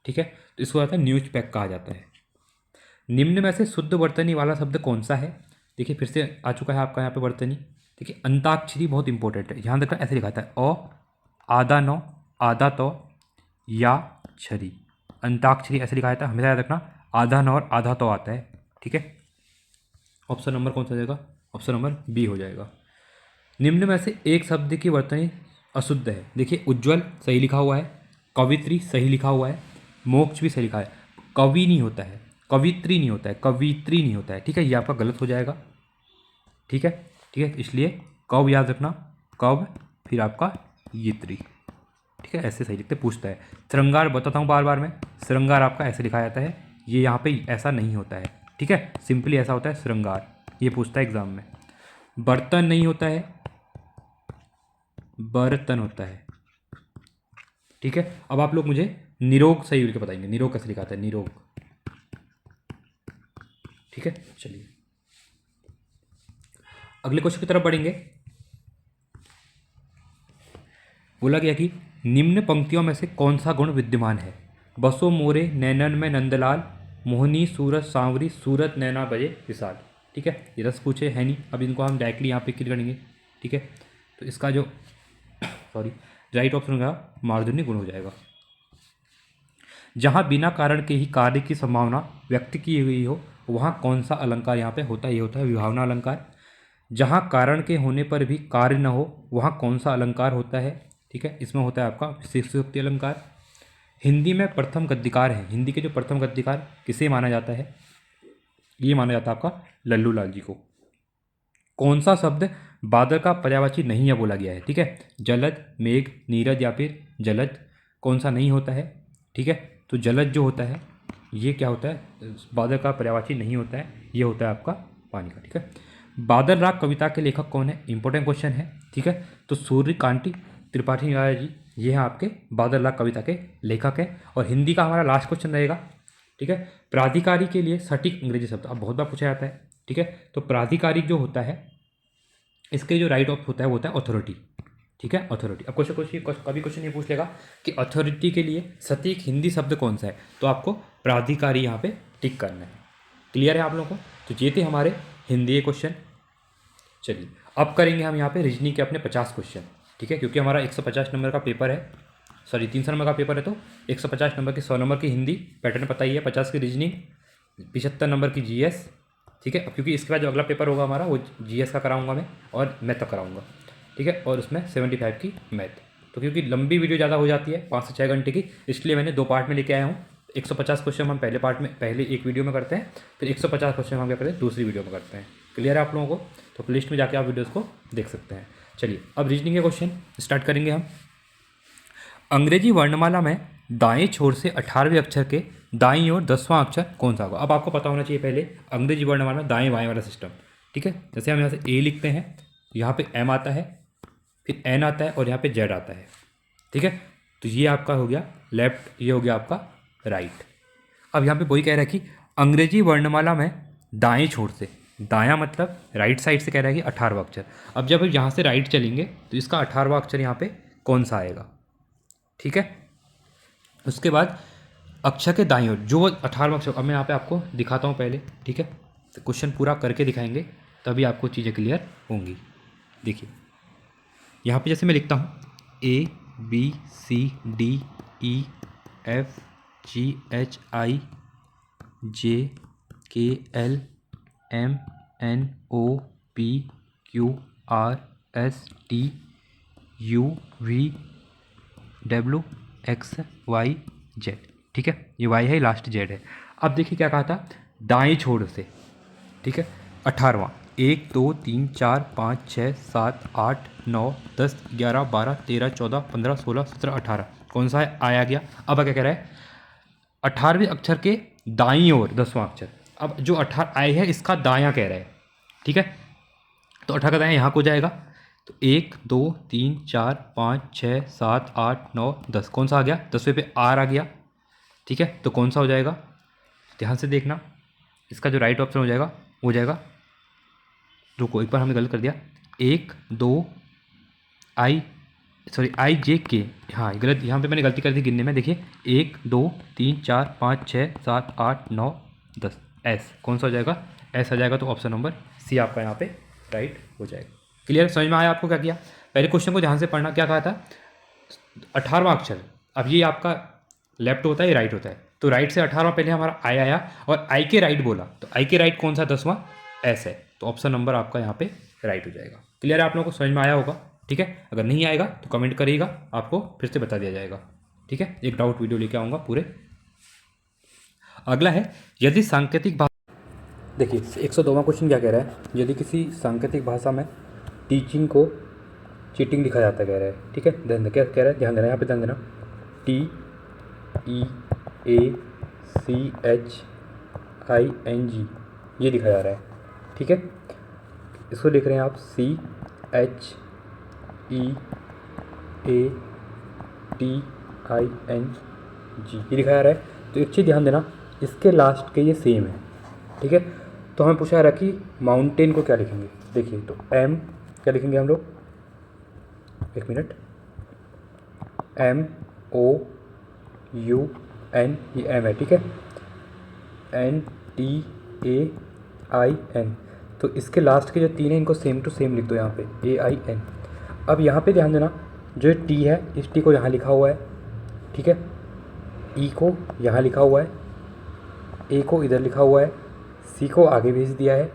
ठीक है, तो इसको आता है न्यूज पैक कहा जाता है। निम्न में से शुद्ध वर्तनी वाला शब्द कौन सा है? देखिए फिर से आ चुका है आपका यहाँ पे वर्तनी। देखिए अंताक्षरी बहुत इंपॉर्टेंट है, ध्यान रखना, ऐसे लिखा था अ आधा नौ आधा तो या छरी, अंताक्षरी ऐसे लिखा जाता है, हमेशा याद रखना आधा नौ और आधा तो आता है, ठीक है। ऑप्शन नंबर कौन सा हो जाएगा? ऑप्शन नंबर बी हो जाएगा। निम्न में से एक शब्द की वर्तनी अशुद्ध है। देखिए उज्ज्वल सही लिखा हुआ है, कवित्री सही लिखा हुआ है, मोक्ष भी सही लिखा है, कवि नहीं होता है, कवित्री नहीं होता है, कवित्री नहीं होता है, ठीक है, ये आपका गलत हो जाएगा, ठीक है, ठीक है, इसलिए कव याद रखना, कव फिर आपका यित्री, ठीक है, ऐसे सही लिखते पूछता है। श्रृंगार बताता हूँ बार बार मैं, श्रृंगार आपका ऐसे लिखा जाता है, ये यहाँ पे ऐसा नहीं होता है, ठीक है, सिंपली ऐसा होता है श्रृंगार, ये पूछता है एग्जाम में। बर्तन नहीं होता है, बर्तन होता है, ठीक है। अब आप लोग मुझे निरोग सही लिख के बताएंगे, निरोग कैसे लिखा था है, निरोग, ठीक है। चलिए अगले क्वेश्चन की तरफ बढ़ेंगे। बोला गया कि निम्न पंक्तियों में से कौन सा गुण विद्यमान है? बसो मोरे नैनन में नंदलाल, मोहनी सूरत सांवरी, सूरत नैना बजे विशाल, ठीक है, ये 10 पूछे है नहीं, अब इनको हम डायरेक्टली यहाँ पे क्लियर करेंगे, ठीक है। तो इसका जो सॉरी राइट ऑप्शन होगा मार्दनी गुण हो जाएगा। जहाँ बिना कारण के ही कार्य की संभावना व्यक्त की हुई हो, वहाँ कौन सा अलंकार यहाँ पे होता है? ये होता है विभावना अलंकार। जहाँ कारण के होने पर भी कार्य न हो, वहाँ कौन सा अलंकार होता है? ठीक है, इसमें होता है आपका विशेषोक्ति अलंकार। हिंदी में प्रथम गद्यकार है, हिंदी के जो प्रथम गद्यकार किसे माना जाता है? ये माना जाता है आपका लल्लू लाल जी को। कौन सा शब्द बादल का पर्यायवाची नहीं है बोला गया है? ठीक है, जलद, मेघ, नीरज या फिर जलद, कौन सा नहीं होता है? ठीक है, तो जलद जो होता है ये क्या होता है? बादल का पर्यायवाची नहीं होता है, ये होता है आपका पानी का। ठीक है, बादल राग कविता के लेखक कौन है? इंपॉर्टेंट क्वेश्चन है। ठीक है, तो सूर्यकांति त्रिपाठी राय जी ये हैं आपके बादल राग कविता के लेखक हैं। और हिंदी का हमारा लास्ट क्वेश्चन रहेगा। ठीक है, प्राधिकारी के लिए सटीक अंग्रेजी शब्द अब बहुत बार पूछा जाता है। ठीक है, तो प्राधिकारी जो होता है इसके जो राइट ऑफ होता है वो होता है अथॉरिटी। ठीक है, अथॉरिटी। अब कभी क्वेश्चन ये पूछ लेगा कि अथॉरिटी के लिए सटीक हिंदी शब्द कौन सा है, तो आपको प्राधिकारी यहाँ पे टिक करना है। क्लियर है आप लोगों को? तो ये थे हमारे हिंदी के क्वेश्चन। चलिए अब करेंगे हम यहाँ पे रीजनिंग के अपने 50 क्वेश्चन। ठीक है, क्योंकि हमारा 150 नंबर का पेपर है, सॉरी 300 नंबर का पेपर है, तो 150 नंबर की 100 नंबर की हिंदी पैटर्न पता ही है, 50 की रीजनिंग, 75 नंबर की जीएस। ठीक है, अब क्योंकि इसके बाद जो अगला पेपर होगा हमारा वो जीएस का कराऊंगा मैं और मैथ का कराऊंगा। ठीक है, और उसमें 75 की मैथ। तो क्योंकि लंबी वीडियो ज़्यादा हो जाती है 5 से 6 घंटे की, इसलिए मैंने 2 पार्ट में लेके आया हूँ। 150 क्वेश्चन हम पहले पार्ट में पहले एक वीडियो में करते हैं, फिर 150 क्वेश्चन हम क्या करते हैं दूसरी वीडियो में करते हैं। क्लियर है आप लोगों को? तो प्लेलिस्ट में जाके आप वीडियोज़ को देख सकते हैं। चलिए अब रीजनिंग के क्वेश्चन स्टार्ट करेंगे हम। अंग्रेजी वर्णमाला में दाएं छोर से 18वें अक्षर के दाईं ओर 10वां अक्षर कौन सा होगा? अब आपको पता होना चाहिए पहले अंग्रेजी वर्णमाला दाएं बाएं वाला सिस्टम। ठीक है, जैसे हम यहाँ से ए लिखते हैं, यहाँ पे एम आता है, फिर एन आता है और यहाँ पे जेड आता है। ठीक है, तो ये आपका हो गया लेफ्ट, ये हो गया आपका राइट। अब यहाँ पे वही कह रहा है कि अंग्रेजी वर्णमाला में दाएं छोर से, दायां मतलब राइट साइड से कह रहा है कि 18वां अक्षर। अब जब यहाँ से राइट चलेंगे तो इसका 18वां अक्षर यहाँ पे कौन सा आएगा? ठीक है। उसके बाद अक्षर के दाईं ओर जो 18वां अक्षर, अब मैं यहाँ पे आपको दिखाता हूँ पहले, ठीक है। तो क्वेश्चन पूरा करके दिखाएंगे तभी आपको चीज़ें क्लियर होंगी। देखिए यहाँ पे जैसे मैं लिखता हूँ ABCDEFGHIJKLMNOPQRSTUVWXYZ, ठीक है। ये वाई है, लास्ट जेड है। अब देखिए क्या कहा था, दाएं छोर से, ठीक है। 18वां, 1 2 3 4 5 6 7 8 9 10 11 12 13 14 15 16 17 18, कौन सा है, आया गया। अब क्या कह रहा है, 18वें अक्षर के दाईं ओर 10वां अक्षर। अब जो 18 आई है इसका दायां कह रहा है, ठीक है। तो 18 का दायां यहाँ को जाएगा, तो 1 2 3 4 5 6 7 8 9 10, कौन सा आ गया, 10वें पे आर आ गया, ठीक है। तो कौन सा हो जाएगा, ध्यान से देखना, इसका जो राइट ऑप्शन हो जाएगा वो जाएगा, रुको एक बार हमने गलत कर दिया, 1 2 आई जे के, हाँ गलत, यहाँ पे मैंने गलती कर दी गिनने में। देखिए 1 2 3 4 5 6 7 8 9 10, एस, कौन सा हो जाएगा, एस आ जाएगा। तो ऑप्शन नंबर सी आपका यहाँ पे राइट हो जाएगा। क्लियर, समझ में आया आपको क्या किया। पहले क्वेश्चन को ध्यान से पढ़ना, क्या कहा था, 18वां अक्षर। अब ये आपका लेफ्ट होता है, ये राइट होता है, तो राइट से 18वां पहले हमारा आई आया और आई के राइट बोला, तो आई के राइट कौन सा, 10वां, एस है। तो ऑप्शन नंबर आपका यहाँ पे राइट हो जाएगा। क्लियर है, आप लोगों को समझ में आया होगा, ठीक है। अगर नहीं आएगा तो कमेंट करिएगा, आपको फिर से बता दिया जाएगा, ठीक है। एक डाउट वीडियो लेके आऊँगा पूरे। अगला है, यदि सांकेतिक भाषा, देखिए 102वां क्वेश्चन क्या कह रहा है, यदि किसी सांकेतिक भाषा में टीचिंग को चीटिंग लिखा जाता है, कह रहा है, ठीक है। ध्यान, क्या कह रहा है, ध्यान देना, यहाँ पे ध्यान देना, TEACHING ये लिखा जा रहा है, ठीक है। इसको लिख रहे हैं आप CHEATING ये लिखा जा रहा है। तो एक चीज़ ध्यान देना, इसके लास्ट के ये सेम है, ठीक है। तो हमें पूछा जा रहा कि माउंटेन को क्या लिखेंगे। देखिए तो M क्या लिखेंगे हम लोग, एक मिनट, MOUN, ये M है, ठीक है, NTAIN, तो इसके लास्ट के जो 3 हैं इनको सेम टू सेम लिख दो यहाँ पे, AIN। अब यहाँ पे ध्यान देना, जो टी है इस टी को यहाँ लिखा हुआ है, ठीक है, ई को यहाँ लिखा हुआ है, ए को इधर लिखा हुआ है, सी को आगे भेज दिया है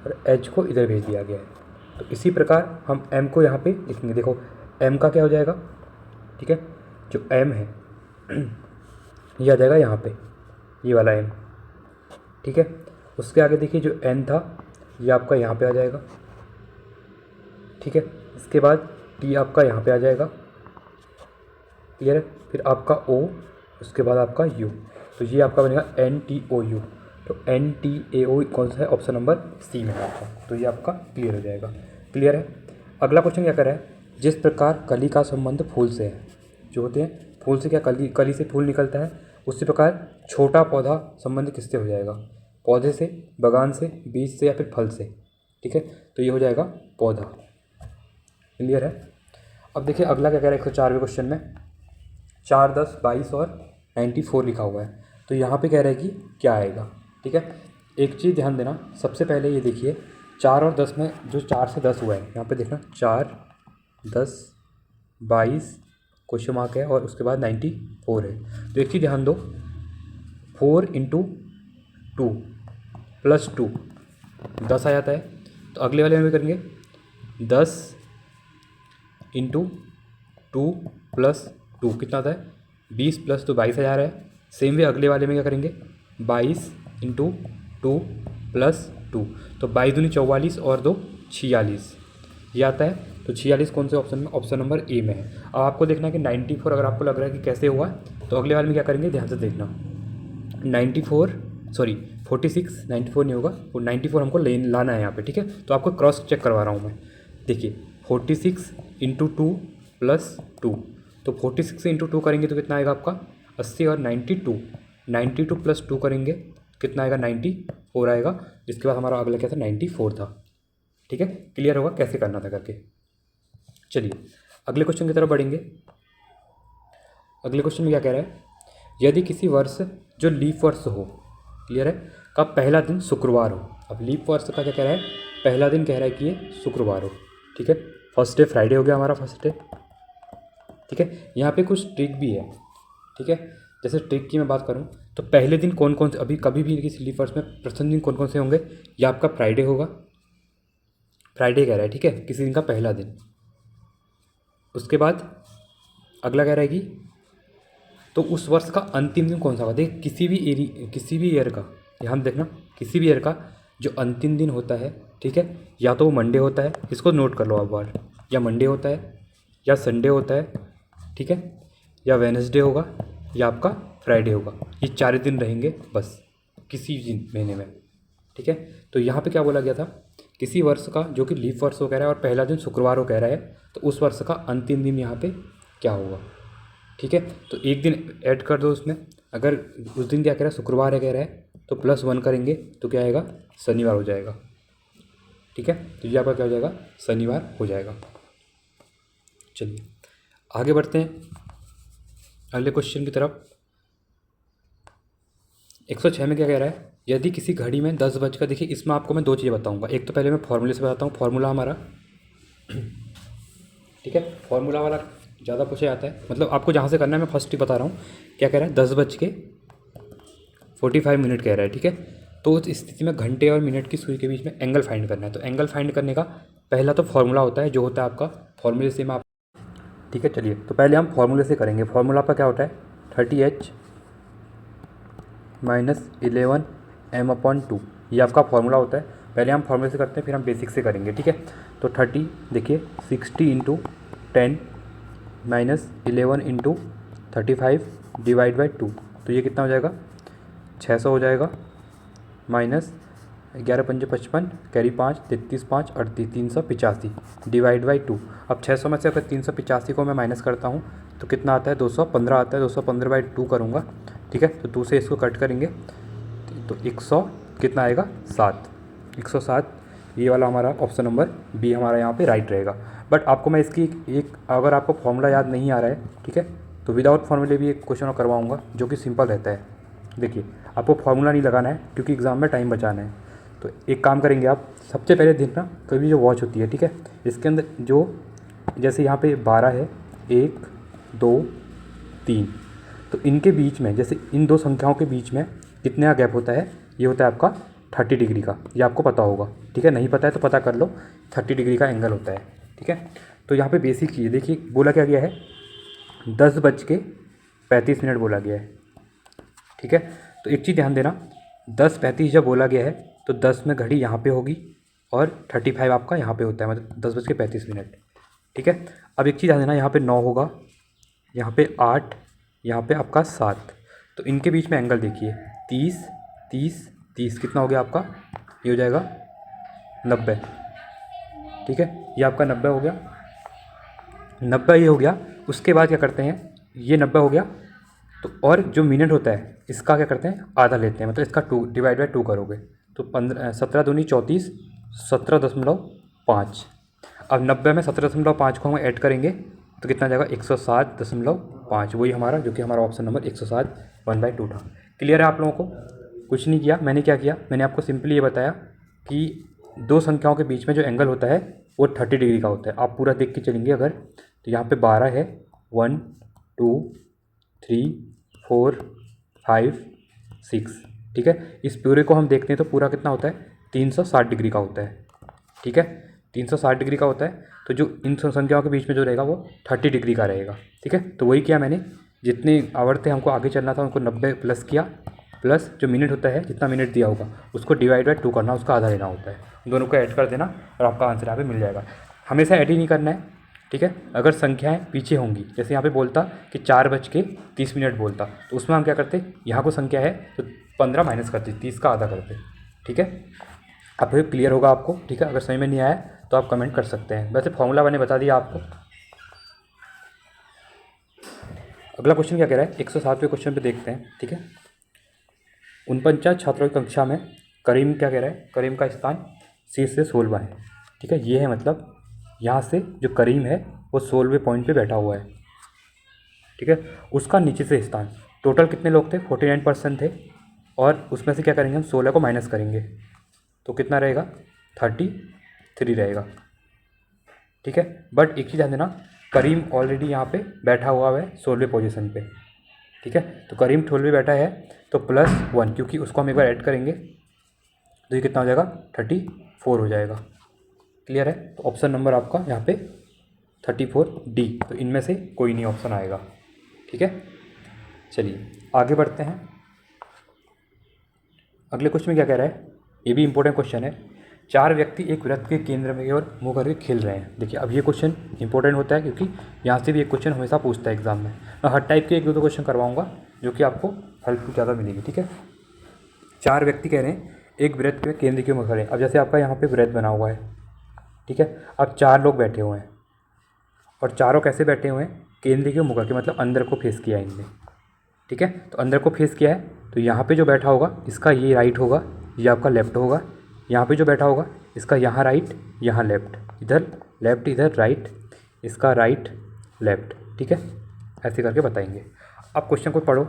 और एच को इधर भेज दिया गया है। तो इसी प्रकार हम एम को यहाँ पे लिखेंगे। देखो एम का क्या हो जाएगा, ठीक है, जो एम है ये आ जाएगा यहाँ पे, ये वाला एम, ठीक है। उसके आगे देखिए जो एन था ये आपका यहाँ पे आ जाएगा, ठीक है। इसके बाद टी आपका यहाँ पे आ जाएगा, क्लियर है। फिर आपका ओ, उसके बाद आपका यू, तो ये आपका बनेगा NTOU। तो NTAO कौन सा है, ऑप्शन नंबर सी में है आपका, तो ये आपका क्लियर हो जाएगा। क्लियर है। अगला क्वेश्चन क्या कर रहा है, जिस प्रकार कली का संबंध फूल से है, जो होते हैं फूल से क्या, कली से फूल निकलता है, उसी प्रकार छोटा पौधा संबंध किससे हो जाएगा, पौधे से, बगान से, बीज से या फिर फल से, ठीक है। तो ये हो जाएगा पौधा। क्लियर है। अब देखिए अगला क्या कह रहा है, 104वें क्वेश्चन में 4 10 22 और 94 लिखा हुआ है, तो यहाँ पे कह रहा है कि क्या आएगा, ठीक है। एक चीज़ ध्यान देना, सबसे पहले ये देखिए 4 और 10 में जो 4 से 10 हुआ है, यहाँ पे देखना 4 10 22 क्वेश्चन मार्क है और उसके बाद 94 है। तो एक चीज़ ध्यान दो, 4 × 2 + 2 10 आ जाता है। तो अगले वाले में भी करेंगे 10 × 2 + 2 कितना आता है, 20 + 2 22 आ रहा है। सेम वे अगले वाले में क्या करेंगे, 22 × 2 + 2, तो 22 दूनी 44 और 2 46 ये आता है। तो 46 कौन से ऑप्शन में, ऑप्शन नंबर ए में है। अब आपको देखना है कि 94 अगर आपको लग रहा है कि कैसे हुआ, तो अगले वाले में क्या करेंगे, ध्यान से देखना, 46 94 नहीं होगा, वो 94 हमको लाना है यहाँ पे, ठीक है। तो आपको क्रॉस चेक करवा रहा हूँ मैं। देखिए 46 × 2 + 2, तो 46 × 2 करेंगे तो कितना आएगा आपका 80 और 92 + 2 करेंगे कितना आएगा 94 आएगा। इसके बाद हमारा अगला क्या था 94 था, ठीक है। क्लियर होगा कैसे करना था करके। चलिए अगले क्वेश्चन की तरफ बढ़ेंगे। अगले क्वेश्चन में क्या कह रहा है, यदि किसी वर्ष जो लीप वर्ष हो, क्लियर है, का पहला दिन शुक्रवार हो। अब लीप वर्ष का क्या कह रहा है, पहला दिन कह रहा है कि ये शुक्रवार हो, ठीक है। फर्स्ट डे फ्राइडे हो गया हमारा फर्स्ट डे, ठीक है। यहाँ पे कुछ ट्रिक भी है, ठीक है। जैसे ट्रिक की मैं बात करूँ तो पहले दिन कौन कौन से, अभी कभी भी किसी लीप वर्ष में प्रथम दिन कौन कौन से होंगे, ये आपका फ्राइडे होगा, फ्राइडे कह रहा है, ठीक है, किसी दिन का पहला दिन। उसके बाद अगला कह रहा है कि तो उस वर्ष का अंतिम दिन कौन सा होगा। देख किसी भी ईयर का, यहाँ देखना, किसी भी ईयर का जो अंतिम दिन होता है, ठीक है, या तो वो मंडे होता है, इसको नोट कर लो आप बार, या मंडे होता है, या संडे होता है, ठीक है, या वेडनेसडे होगा, या आपका फ्राइडे होगा। ये 4 दिन रहेंगे बस किसी दिन महीने में, ठीक है। तो यहाँ पे क्या बोला गया था, किसी वर्ष का जो कि लीप वर्ष हो कह रहा है और पहला दिन शुक्रवार हो कह रहा है, तो उस वर्ष का अंतिम दिन यहाँ पे क्या होगा, ठीक है। तो एक दिन ऐड कर दो उसमें, अगर उस दिन क्या कह रहा है, शुक्रवार है कह रहा है, तो +1 करेंगे तो क्या आएगा, शनिवार हो जाएगा, ठीक है। तो ये आपका क्या हो जाएगा, शनिवार हो जाएगा। चलिए आगे बढ़ते हैं अगले क्वेश्चन की तरफ। 106 में क्या कह रहा है, यदि किसी घड़ी में 10 बज कर, देखिए इसमें आपको मैं 2 चीज़ें बताऊंगा। एक तो पहले मैं फॉर्मूले से बताता हूँ, फॉर्मूला हमारा, ठीक है, फॉर्मूला वाला ज़्यादा पूछा जाता है, मतलब आपको जहाँ से करना है मैं फर्स्ट ही बता रहा हूँ। क्या कह रहा है, 10:45 कह रहा है, ठीक है। तो उस स्थिति में घंटे और मिनट की सुई के बीच में एंगल फाइंड करना है। तो एंगल फाइंड करने का पहला तो फॉर्मूला होता है, जो होता है आपका फॉर्मूले से मैं आप, ठीक है। चलिए तो पहले हम फॉर्मूले से करेंगे। फॉर्मूला आपका क्या होता है, 30h - 11 m/2, ये आपका फॉर्मूला होता है। पहले हम फॉर्मूले से करते हैं, फिर हम बेसिक से करेंगे, ठीक है। तो 30 देखिए 60 × 10 - 11 × 35 /2, तो ये कितना हो जाएगा, 600 हो जाएगा, माइनस 11 × 5 = 55, कैरी 5, 33 × 5 = 38, 385 /2। अब 600 में से अगर 385 को मैं माइनस करता हूँ तो कितना आता है, 215 आता है। 215/2 करूँगा, ठीक है। तो 2 से इसको कट करेंगे तो 100 कितना आएगा, 7, 107। ये वाला हमारा ऑप्शन नंबर बी हमारा यहाँ पे राइट रहेगा। बट आपको मैं इसकी एक अगर आपको फॉर्मूला याद नहीं आ रहा है, ठीक है, तो विदाउट फॉर्मूले भी एक क्वेश्चन करवाऊँगा जो कि सिंपल रहता है। देखिए आपको फार्मूला नहीं लगाना है क्योंकि एग्ज़ाम में टाइम बचाना है। तो एक काम करेंगे आप, सबसे पहले देखना कभी जो वॉच होती है, ठीक है, इसके अंदर जो जैसे यहाँ पे 12 है, 1 2 3, तो इनके बीच में, जैसे इन दो संख्याओं के बीच में कितने का गैप होता है, ये होता है आपका 30 डिग्री का। ये आपको पता होगा, ठीक है, नहीं पता है तो पता कर लो, 30 डिग्री का एंगल होता है, ठीक है। तो यहाँ पे बेसिक चीज़ देखिए, बोला क्या गया है, 10:35 बोला गया है, ठीक है। तो एक चीज़ ध्यान देना, 10:35 जब बोला गया है तो 10 में घड़ी यहाँ पे होगी और 35 आपका यहाँ पे होता है, मतलब 10:35, ठीक है। अब एक चीज़ ध्यान देना, यहाँ पे 9 होगा, यहाँ पे 8, यहाँ पे आपका 7, तो इनके बीच में एंगल देखिए, 30 30 30 कितना हो गया आपका, ये हो जाएगा 90, ठीक है। ये आपका 90 हो गया, 90 ये हो गया। उसके बाद क्या करते हैं, ये 90 हो गया, तो और जो मिनट होता है इसका क्या करते हैं, आधा लेते हैं, मतलब इसका 2 /2 करोगे तो 15 17 दूनी 34, 17.5। अब 90 में 17.5 को हम ऐड करेंगे तो कितना जाएगा, 107.5, वही हमारा जो कि हमारा ऑप्शन नंबर 107 1/2 था। क्लियर है आप लोगों को। कुछ नहीं किया मैंने, क्या किया मैंने आपको सिंपली ये बताया कि दो संख्याओं के बीच में जो एंगल होता है वो 30 डिग्री का होता है। आप पूरा देख के चलेंगे अगर, तो यहाँ पे 12 है, 1 2 3 4 5 6, ठीक है। इस पूरे को हम देखते हैं तो पूरा कितना होता है, 360 डिग्री का होता है, ठीक है, 360 डिग्री का होता है। तो जो इन संख्याओं के बीच में जो रहेगा वो 30 डिग्री का रहेगा, ठीक है। तो वही किया मैंने, जितने आवर थे हमको आगे चलना था उनको 90 प्लस किया, प्लस जो मिनट होता है, जितना मिनट दिया होगा उसको /2 करना, उसका आधा लेना होता है, दोनों को ऐड कर देना और आपका आंसर यहाँ पे मिल जाएगा। हमेशा ऐड ही नहीं करना है, ठीक है। अगर संख्याएं पीछे होंगी, जैसे यहाँ पे बोलता कि 4:30 बोलता, तो उसमें हम क्या करते, यहाँ को संख्या है तो 15 माइनस करते, 30 का आधा करते, ठीक है। अब ये क्लियर होगा आपको, ठीक है। अगर समझ में नहीं आया तो आप कमेंट कर सकते हैं। वैसे फॉर्मूला मैंने बता दिया आपको। अगला क्वेश्चन क्या कह रहा है, 107वें क्वेश्चन पे देखते हैं, ठीक है। 49 छात्रों की कक्षा में करीम क्या कह रहा है, करीम का स्थान शीर्ष से 16वां है, ठीक है। ये है मतलब यहाँ से जो करीम है वो 16वें पॉइंट पे बैठा हुआ है, ठीक है, उसका नीचे से स्थान। टोटल कितने लोग थे, 49% थे, और उसमें से क्या करेंगे हम, 16 को माइनस करेंगे तो कितना रहेगा, 33 रहेगा। ठीक है, बट एक चीज़ ध्यान देना, करीम ऑलरेडी यहाँ पे बैठा हुआ है 16वें पोजीशन पे। ठीक है, तो करीम 12वें बैठा है तो +1, क्योंकि उसको हम एक बार ऐड करेंगे तो ये कितना हो जाएगा, 34 हो जाएगा। क्लियर है, तो ऑप्शन नंबर आपका यहाँ पे 34D, तो इनमें से कोई नहीं ऑप्शन आएगा। ठीक है, चलिए आगे बढ़ते हैं। अगले क्वेश्चन में क्या कह रहा है, ये भी इंपॉर्टेंट क्वेश्चन है। 4 व्यक्ति एक वृत्त के केंद्र में और मुँह करके खेल रहे हैं। देखिए अब ये क्वेश्चन इंपॉर्टेंट होता है क्योंकि यहाँ से भी एक क्वेश्चन हमेशा पूछता है एग्जाम में। मैं हर टाइप के 1-2 क्वेश्चन करवाऊंगा जो कि आपको हेल्प ज़्यादा मिलेगी। ठीक है, 4 व्यक्ति कह रहे हैं एक वृत्त के केंद्र के मुँह खड़े। अब जैसे आपका यहाँ पे वृत्त बना हुआ है, ठीक है, अब 4 लोग बैठे हुए हैं और चारों कैसे बैठे हुए हैं, केंद्र के मुँह करके, मतलब अंदर को फेस किया है इनने। ठीक है, तो अंदर को फेस किया है तो यहाँ पे जो बैठा होगा इसका ये राइट होगा, ये आपका लेफ्ट होगा। यहाँ पे जो बैठा होगा इसका यहाँ राइट, यहाँ लेफ्ट, इधर लेफ्ट, इधर राइट, इसका राइट लेफ्ट। ठीक है, ऐसे करके बताएंगे। अब क्वेश्चन को पढ़ो।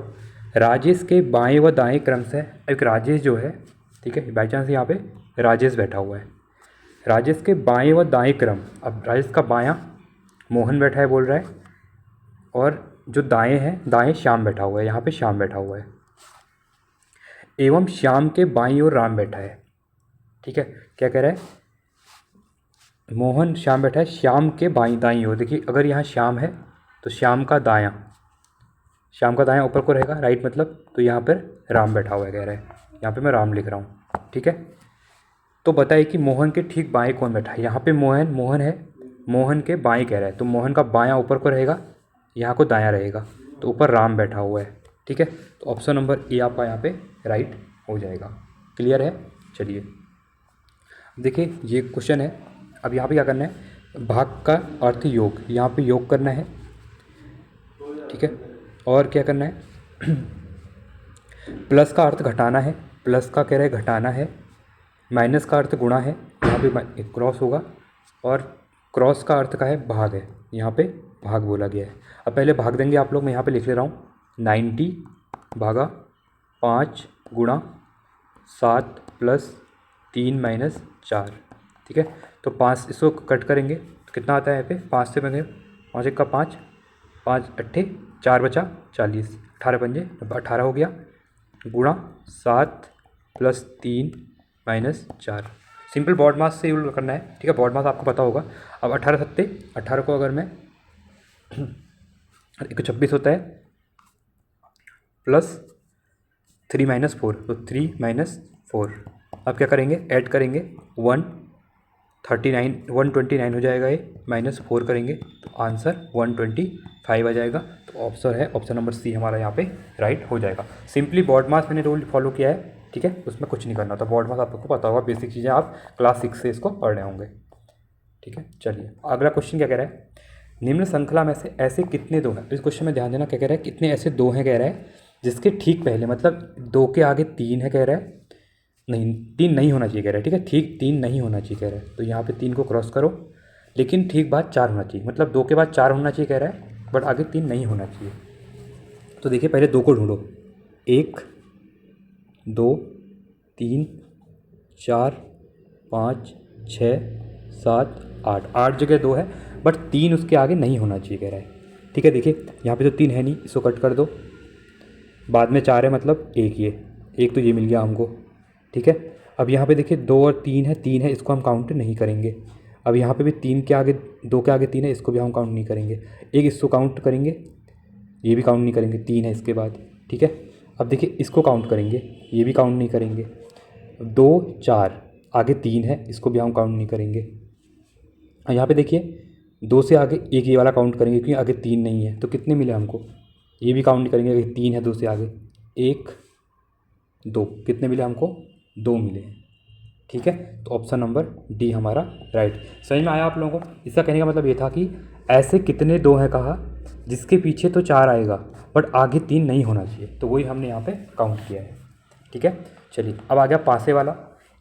राजेश के बाएं व दाएं क्रम से, एक राजेश जो है, ठीक है, बाई चांस यहाँ पे राजेश बैठा हुआ है, राजेश के बाएं व दाएं क्रम। अब राजेश का बायां मोहन बैठा है बोल रहा है, और जो दाएं हैं, दाएं श्याम बैठा हुआ है, यहाँ पे श्याम बैठा हुआ है, एवं श्याम के बाईं ओर राम बैठा है। ठीक है, क्या कह रहा है, मोहन श्याम बैठा है, श्याम के बाईं दाईं ओर। देखिए अगर यहाँ श्याम है तो श्याम का दायां ऊपर को रहेगा, राइट मतलब, तो यहाँ पर राम बैठा हुआ है कह रहा है, यहाँ पे मैं राम लिख रहा हूँ। ठीक है, तो बताइए कि मोहन के ठीक बाएं कौन बैठा है, यहाँ पे मोहन है, मोहन के बाएं कह रहा है, तो मोहन का बायां ऊपर को रहेगा, यहाँ को दायां रहेगा, तो ऊपर राम बैठा हुआ है। ठीक है, तो ऑप्शन नंबर ए आपका यहाँ पे राइट हो जाएगा। क्लियर है, चलिए देखिए ये क्वेश्चन है। अब यहाँ पे क्या करना है, भाग का अर्थ योग, यहाँ पे योग करना है। ठीक है, और क्या करना है, प्लस का अर्थ घटाना है, प्लस का कह रहे हैं घटाना है, माइनस का अर्थ गुणा है, यहाँ पे क्रॉस होगा, और क्रॉस का अर्थ का है भाग है, यहाँ पे भाग बोला गया है। अब पहले भाग देंगे आप लोग, मैं यहाँ पे लिख ले रहा हूँ, 90 भागा 5 गुणा 7 + 3 - 4। ठीक है, तो 5 इसको कट करेंगे तो कितना आता है यहाँ पे, 5 से बने 5 1 का 5, 5 8 4 बचा 40, 18 पंजे 18 हो गया, गुणा 7 + 3 - 4। सिंपल बॉड मास से यूज करना है। ठीक है, बॉड मास आपको पता होगा। अब 18 सत्ते 18 को अगर मैं 126 होता है, +3 - 4, तो 3 - 4। अब क्या करेंगे, ऐड करेंगे, 129 हो जाएगा, ये -4 करेंगे तो आंसर 125 आ जाएगा। तो ऑप्शन है, ऑप्शन नंबर सी हमारा यहाँ पे राइट हो जाएगा। सिंपली बॉड मास मैंने रूल फॉलो किया है। ठीक है, उसमें कुछ नहीं करना था। बॉड मास आपको पता होगा, बेसिक चीज़ें आप क्लास 6 से इसको पढ़ रहे होंगे। ठीक है, चलिए अगला क्वेश्चन क्या कह रहा है, निम्न श्रृंखला में से ऐसे कितने दो हैं। इस क्वेश्चन में ध्यान देना, क्या कह रहा है, कितने ऐसे दो हैं कह रहा है जिसके ठीक पहले, मतलब 2 के आगे 3 है कह रहा है, नहीं 3 नहीं होना चाहिए कह रहा है। ठीक है, ठीक 3 नहीं होना चाहिए कह रहा है, तो यहाँ पे 3 को क्रॉस करो, लेकिन ठीक बाद 4 होना चाहिए, मतलब 2 के बाद 4 होना चाहिए कह रहा है, बट आगे 3 नहीं होना चाहिए। तो देखिए पहले 2 को ढूंढो, 1 2 3 4 5 6 7 8, 8 जगह 2 है, बट 3 उसके आगे नहीं होना चाहिए कह रहा है। ठीक है, देखिए यहाँ पे तो 3 है नहीं, इसको कट कर दो, बाद में 4 है, मतलब एक तो ये मिल गया हमको। ठीक है, अब यहाँ पे देखिए 2 और 3 है, 3 है, इसको हम काउंट नहीं करेंगे। अब यहाँ पे भी 3 के आगे 2 के आगे 3 है, इसको भी हम काउंट नहीं करेंगे। एक इसको काउंट करेंगे, ये भी काउंट नहीं करेंगे, 3 है इसके बाद। ठीक है, अब देखिए इसको काउंट करेंगे, ये भी काउंट नहीं करेंगे। 2 4 आगे 3 है, इसको भी हम काउंट नहीं करेंगे। यहाँ पे देखिए 2 से आगे एक ये वाला काउंट करेंगे क्योंकि आगे 3 नहीं है, तो कितने मिले हमको, ये भी काउंट नहीं करेंगे, अगर 3 है 2 से आगे 1 2, कितने मिले हमको, 2 मिले हैं। ठीक है, तो ऑप्शन नंबर डी हमारा राइट। समझ में आया आप लोगों को। इसका कहने का मतलब ये था कि ऐसे कितने 2 हैं कहा जिसके पीछे तो 4 आएगा बट आगे 3 नहीं होना चाहिए, तो वही हमने यहाँ पे काउंट किया है। ठीक है, चलिए अब आ गया पासे वाला।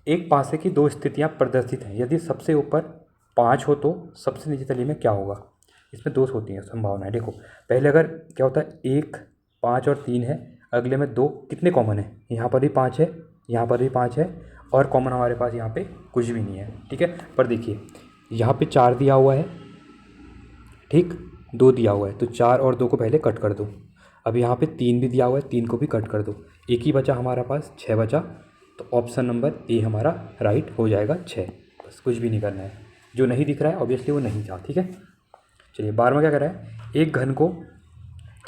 एक पासे की 2 स्थितियाँ प्रदर्शित हैं, यदि सबसे ऊपर 5 हो तो सबसे नीचे तली में क्या होगा। इसमें 2 होती हैं संभावनाएं। देखो पहले अगर क्या होता है 1, 5 और 3 है, अगले में 2, कितने कॉमन है, यहाँ पर भी 5 है, यहाँ पर भी 5 है, और कॉमन हमारे पास यहाँ पे कुछ भी नहीं है, ठीक है। पर देखिए यहाँ पे 4 दिया हुआ है, ठीक, 2 दिया हुआ है, तो 4 और 2 को पहले कट कर दो। अब यहाँ पे 3 भी दिया हुआ है, 3 को भी कट कर दो, एक ही बचा हमारा पास, 6 बचा। तो ऑप्शन नंबर ए हमारा राइट हो जाएगा 6। बस कुछ भी नहीं करना है, जो नहीं दिख रहा है ऑब्वियसली वो नहीं था, ठीक है। चलिए 12वां क्या कर रहा है, एक घन को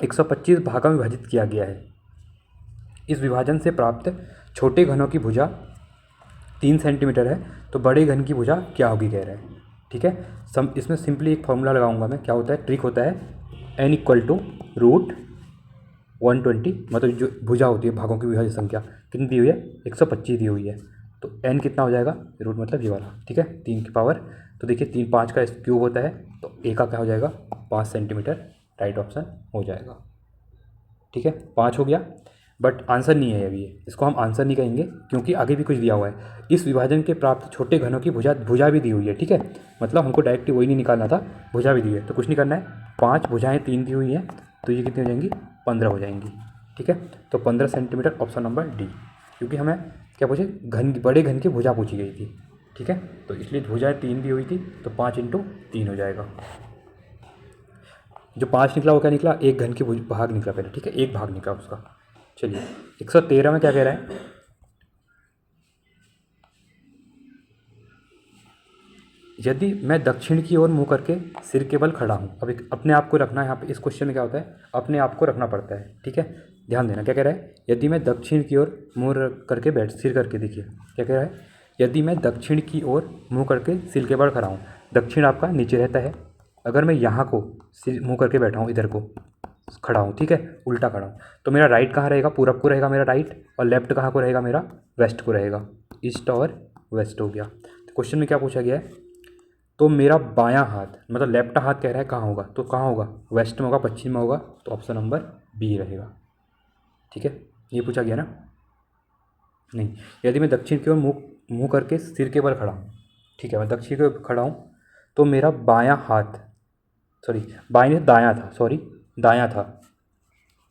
125 भागों में विभाजित किया गया है। इस विभाजन से प्राप्त छोटे घनों की भुजा 3 सेंटीमीटर है, तो बड़े घन की भुजा क्या होगी कह रहे हैं, ठीक है। इसमें सिंपली एक फॉर्मूला लगाऊंगा मैं, क्या होता है, ट्रिक होता है, n = √120, मतलब जो भुजा होती है भागों की विभाज्य संख्या कितनी दी हुई है, 125 दी हुई है, तो n कितना हो जाएगा, रूट मतलब ये वाला, ठीक है, 3 की पावर। तो देखिए 3 5 का क्यूब होता है, तो a का क्या हो जाएगा 5 सेंटीमीटर, राइट ऑप्शन हो जाएगा, ठीक है। 5 हो गया, बट आंसर नहीं है अभी, इसको हम आंसर नहीं कहेंगे क्योंकि आगे भी कुछ दिया हुआ है। इस विभाजन के प्राप्त छोटे घनों की भुजा भी दी हुई है, ठीक है, मतलब हमको डायरेक्ट वही नहीं निकालना था, भुजा भी दी है, तो कुछ नहीं करना है। 5 भुजाएं 3 दी हुई हैं, तो ये कितनी हो जाएंगी, 15 हो जाएंगी, ठीक है। तो 15 सेंटीमीटर ऑप्शन नंबर डी, क्योंकि हमें क्या पूछे, बड़े घन की भुजा पूछी गई थी, ठीक है, तो इसलिए भुजाएं 3 दी हुई थी, तो 5 × 3 हो जाएगा। जो 5 निकला वो क्या निकला, एक घन की भाग निकला पहले, ठीक है, एक भाग निकला उसका। चलिए 113 में क्या कह रहा है, यदि मैं दक्षिण की ओर मुंह करके सिर के बल खड़ा हूँ। अब एक अपने आप को रखना है यहाँ पे, इस क्वेश्चन में क्या होता है, अपने आप को रखना पड़ता है, ठीक है, ध्यान देना। क्या कह रहा है, यदि मैं दक्षिण की ओर मुंह करके सिर करके, देखिए क्या कह रहा है, यदि मैं दक्षिण की ओर मुँह करके सिर के बल खड़ा हूँ, दक्षिण आपका नीचे रहता है, अगर मैं यहाँ को सिर मुँह करके बैठा हूँ, इधर को खड़ा हूँ, ठीक है, उल्टा खड़ा हूँ, तो मेरा राइट कहाँ रहेगा, पूरब को रहेगा मेरा राइट, और लेफ्ट कहाँ को रहेगा मेरा, वेस्ट को रहेगा, ईस्ट और वेस्ट हो गया। तो क्वेश्चन में क्या पूछा गया है, तो मेरा बायां हाथ मतलब लेफ्ट हाथ कह रहा है कहाँ होगा, तो कहाँ होगा, वेस्ट में होगा, पश्चिम में होगा, तो ऑप्शन नंबर बी रहेगा, ठीक है। ये पूछा गया ना, नहीं, यदि मैं दक्षिण की ओर मुँह करके सिर के बल खड़ा हूँ, ठीक है, मैं दक्षिण की ओर खड़ा हूँ, तो मेरा बायां हाथ, सॉरी बाएं नहीं दायां था, सॉरी दायां था,